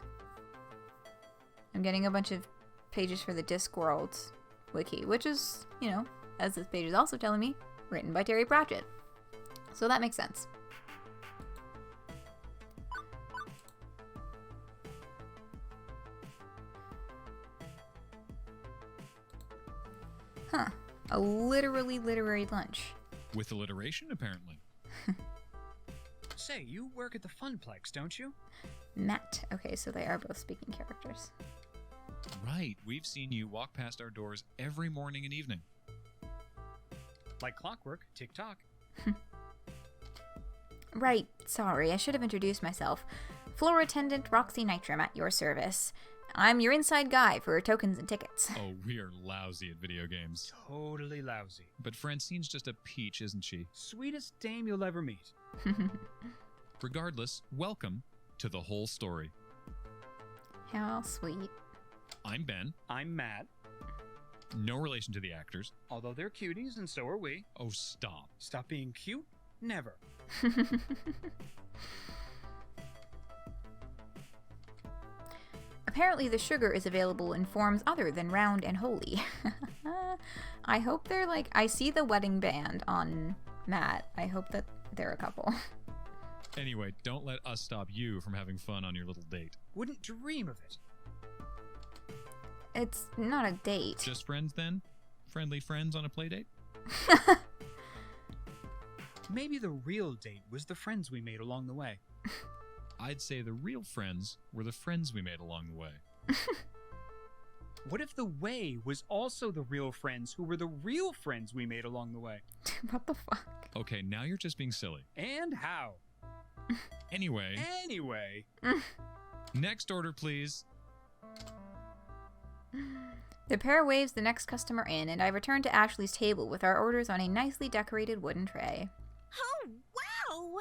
I'm getting a bunch of pages for the Discworld wiki, which is, you know, as this page is also telling me, written by Terry Pratchett. So that makes sense. Huh. A literally literary lunch. With alliteration, apparently. Say, you work at the Funplex, don't you? Matt. Okay, so they are both speaking characters. Right, we've seen you walk past our doors every morning and evening. Like clockwork, tick-tock. Right, sorry, I should have introduced myself. Floor attendant Roxy Nitram at your service. I'm your inside guy for tokens and tickets. Oh, we are lousy at video games. Totally lousy. But Francine's just a peach, isn't she? Sweetest dame you'll ever meet. Regardless, welcome to the whole story. How sweet. I'm Ben. I'm Matt. No relation to the actors. Although they're cuties, and so are we. Oh, stop. Stop being cute? Never. Apparently the sugar is available in forms other than round and holy. I hope they're like, I see the wedding band on Matt. I hope that they're a couple. Anyway, don't let us stop you from having fun on your little date. Wouldn't dream of it. It's not a date. Just friends then? Friendly friends on a play date? Maybe the real date was the friends we made along the way. I'd say the real friends were the friends we made along the way. What if the way was also the real friends who were the real friends we made along the way? What the fuck? Okay, now you're just being silly. And how? Anyway, next order, please. The pair waves the next customer in, and I return to Ashley's table with our orders on a nicely decorated wooden tray. Oh, wow!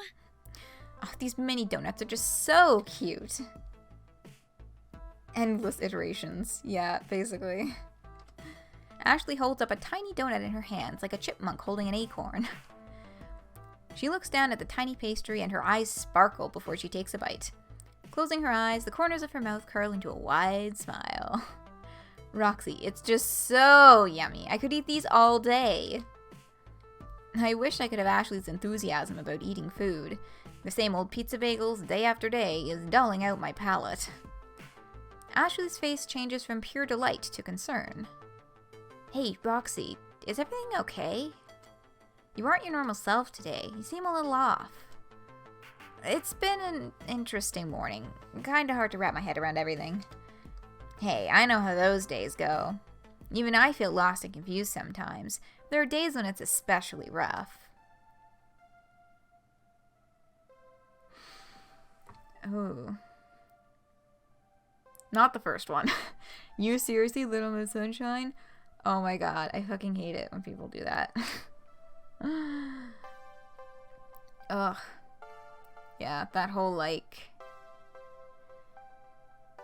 Oh, these mini donuts are just so cute. Endless iterations. Yeah, basically. Ashley holds up a tiny donut in her hands like a chipmunk holding an acorn. She looks down at the tiny pastry and her eyes sparkle before she takes a bite. Closing her eyes, the corners of her mouth curl into a wide smile. Roxy, it's just so yummy. I could eat these all day. I wish I could have Ashley's enthusiasm about eating food. The same old pizza bagels day after day is dulling out my palate. Ashley's face changes from pure delight to concern. Hey, Roxy, is everything okay? You aren't your normal self today. You seem a little off. It's been an interesting morning. Kinda hard to wrap my head around everything. Hey, I know how those days go. Even I feel lost and confused sometimes. There are days when it's especially rough. Ooh. Not the first one. You seriously, Little Miss Sunshine? Oh my god, I fucking hate it when people do that. Ugh. Yeah, that whole like...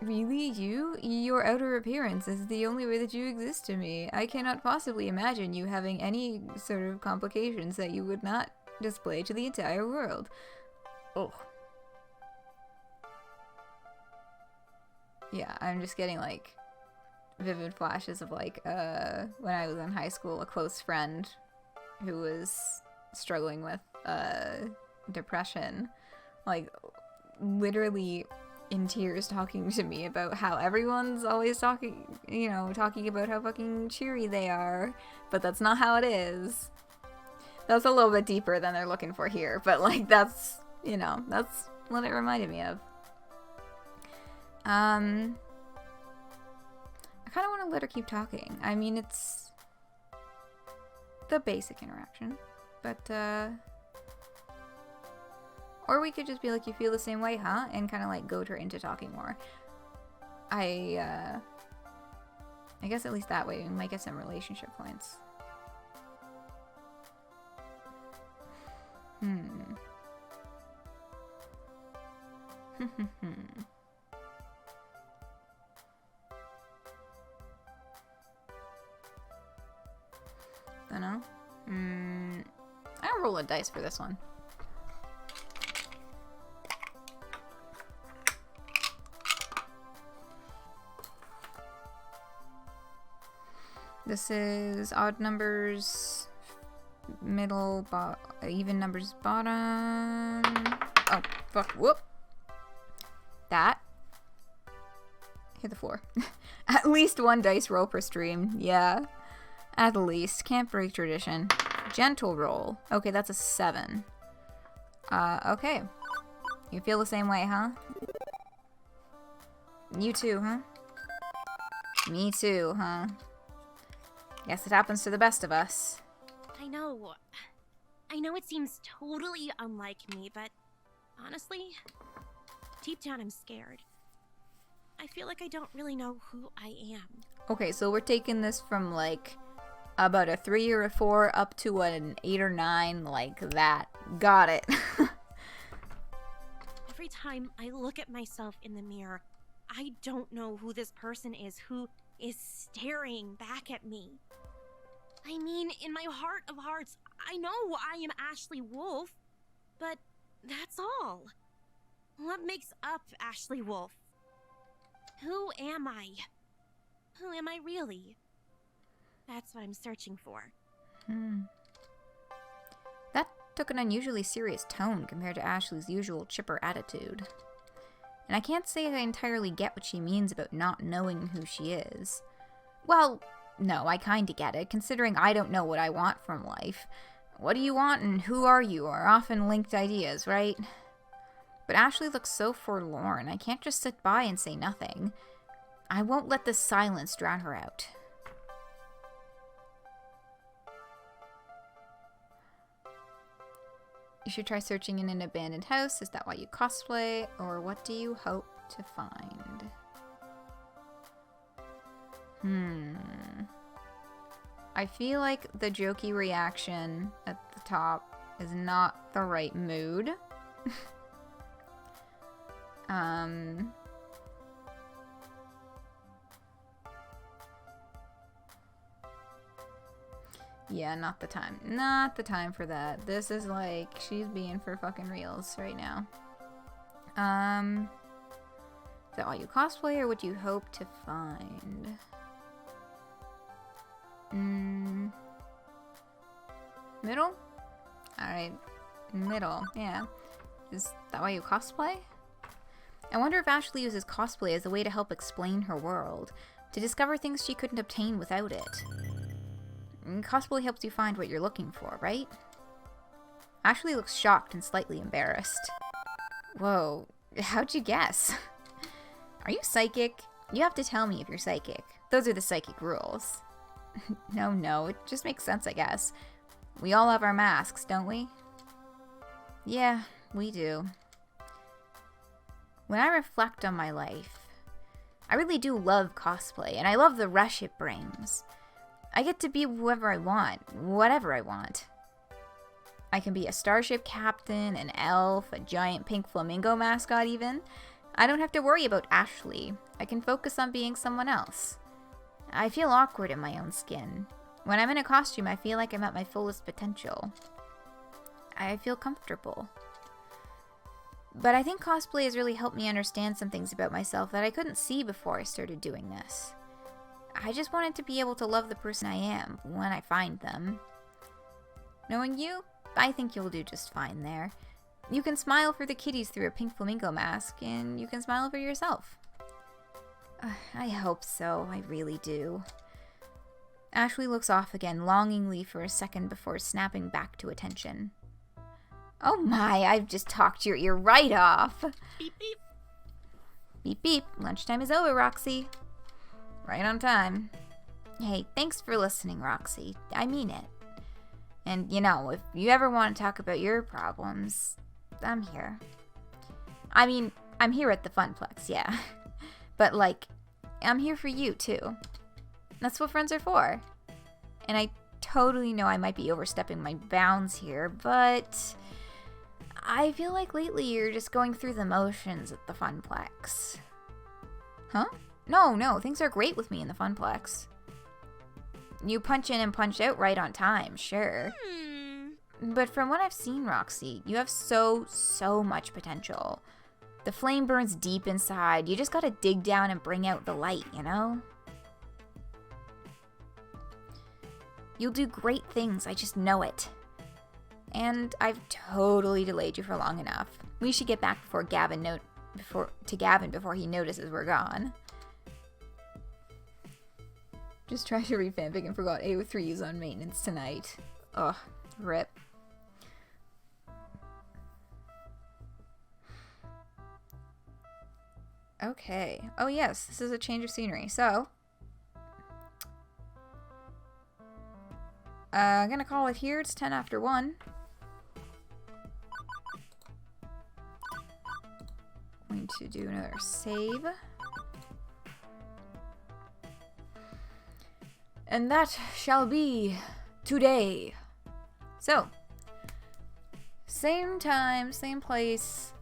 Really? You? Your outer appearance is the only way that you exist to me. I cannot possibly imagine you having any sort of complications that you would not display to the entire world. Ugh. Yeah, I'm just getting like vivid flashes of like when I was in high school, a close friend who was struggling with depression, like literally in tears talking to me about how everyone's always talking about how fucking cheery they are, but that's not how it is. That's a little bit deeper than they're looking for here, but like that's what it reminded me of. I kind of want to let her keep talking. I mean, it's the basic interaction, but or we could just be like, you feel the same way, huh? And kind of like goad her into talking more. I guess at least that way we might get some relationship points. Dunno. I'll roll a dice for this one. This is odd numbers, middle, even numbers, bottom. Oh, fuck. Whoop. That. Hit the floor. At least one dice roll per stream. Yeah. At least. Can't break tradition. Gentle roll. Okay, that's a 7. Okay. You feel the same way, huh? You too, huh? Me too, huh? Guess it happens to the best of us. I know it seems totally unlike me, but honestly, deep down I'm scared. I feel like I don't really know who I am. Okay, so we're taking this from like about a 3 or a 4 up to an 8 or 9, like that. Got it. Every time I look at myself in the mirror, I don't know who this person is who is staring back at me. I mean, in my heart of hearts, I know I am Ashley Wolf, but that's all. What makes up Ashley Wolf? Who am I? Who am I really? That's what I'm searching for. That took an unusually serious tone compared to Ashley's usual chipper attitude. And I can't say I entirely get what she means about not knowing who she is. Well, no, I kinda get it, considering I don't know what I want from life. What do you want and who are you are often linked ideas, right? But Ashley looks so forlorn, I can't just sit by and say nothing. I won't let this silence drown her out. You should try searching in an abandoned house. Is that why you cosplay? Or what do you hope to find? I feel like the jokey reaction at the top is not the right mood. Yeah, not the time. Not the time for that. This is like, she's being for fucking reals right now. Is that why you cosplay, or what you hope to find? Middle? Alright. Middle, yeah. Is that why you cosplay? I wonder if Ashley uses cosplay as a way to help explain her world, to discover things she couldn't obtain without it. Cosplay helps you find what you're looking for, right? Ashley looks shocked and slightly embarrassed. Whoa, how'd you guess? Are you psychic? You have to tell me if you're psychic. Those are the psychic rules. No, it just makes sense, I guess. We all have our masks, don't we? Yeah, we do. When I reflect on my life, I really do love cosplay, and I love the rush it brings. I get to be whoever I want, whatever I want. I can be a starship captain, an elf, a giant pink flamingo mascot even. I don't have to worry about Ashley. I can focus on being someone else. I feel awkward in my own skin. When I'm in a costume, I feel like I'm at my fullest potential. I feel comfortable. But I think cosplay has really helped me understand some things about myself that I couldn't see before I started doing this. I just wanted to be able to love the person I am when I find them. Knowing you, I think you'll do just fine there. You can smile for the kitties through a pink flamingo mask, and you can smile for yourself. I hope so, I really do. Ashley looks off again, longingly for a second before snapping back to attention. Oh my, I've just talked your ear right off. Beep, beep. Beep beep, lunchtime is over, Roxy. Right on time. Hey, thanks for listening, Roxy. I mean it. And, you know, if you ever want to talk about your problems, I'm here. I mean, I'm here at the Funplex, yeah. But, like, I'm here for you, too. That's what friends are for. And I totally know I might be overstepping my bounds here, but I feel like lately you're just going through the motions at the Funplex. Huh? No, things are great with me in the Funplex. You punch in and punch out right on time, sure. But from what I've seen, Roxy, you have so much potential. The flame burns deep inside. You just gotta dig down and bring out the light, you know? You'll do great things, I just know it. And I've totally delayed you for long enough. We should get back before Gavin he notices we're gone. Just tried to read fanfic and forgot AO3 is on maintenance tonight. Ugh, rip. Okay. Oh yes, this is a change of scenery. So, I'm gonna call it here. It's 10 after 1. Going to do another save. And that shall be today. So, same time, same place.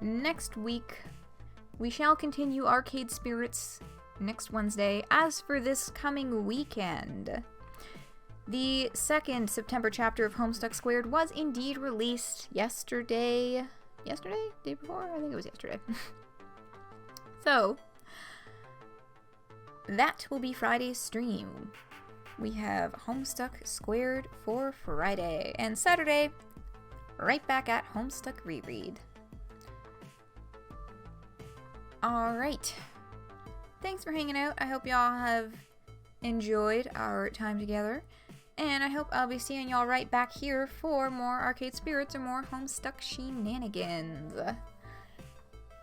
Next week, we shall continue Arcade Spirits next Wednesday. As for this coming weekend, the second September chapter of Homestuck Squared was indeed released yesterday. Yesterday? Day before? I think it was yesterday. So, that will be Friday's stream. We have Homestuck Squared for Friday. And Saturday, right back at Homestuck Reread. Alright. Thanks for hanging out. I hope y'all have enjoyed our time together. And I hope I'll be seeing y'all right back here for more Arcade Spirits or more Homestuck shenanigans.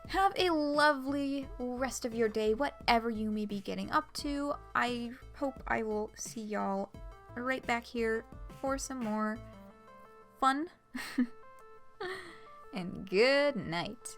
Have a lovely rest of your day, whatever you may be getting up to. I hope I will see y'all right back here for some more fun. And good night.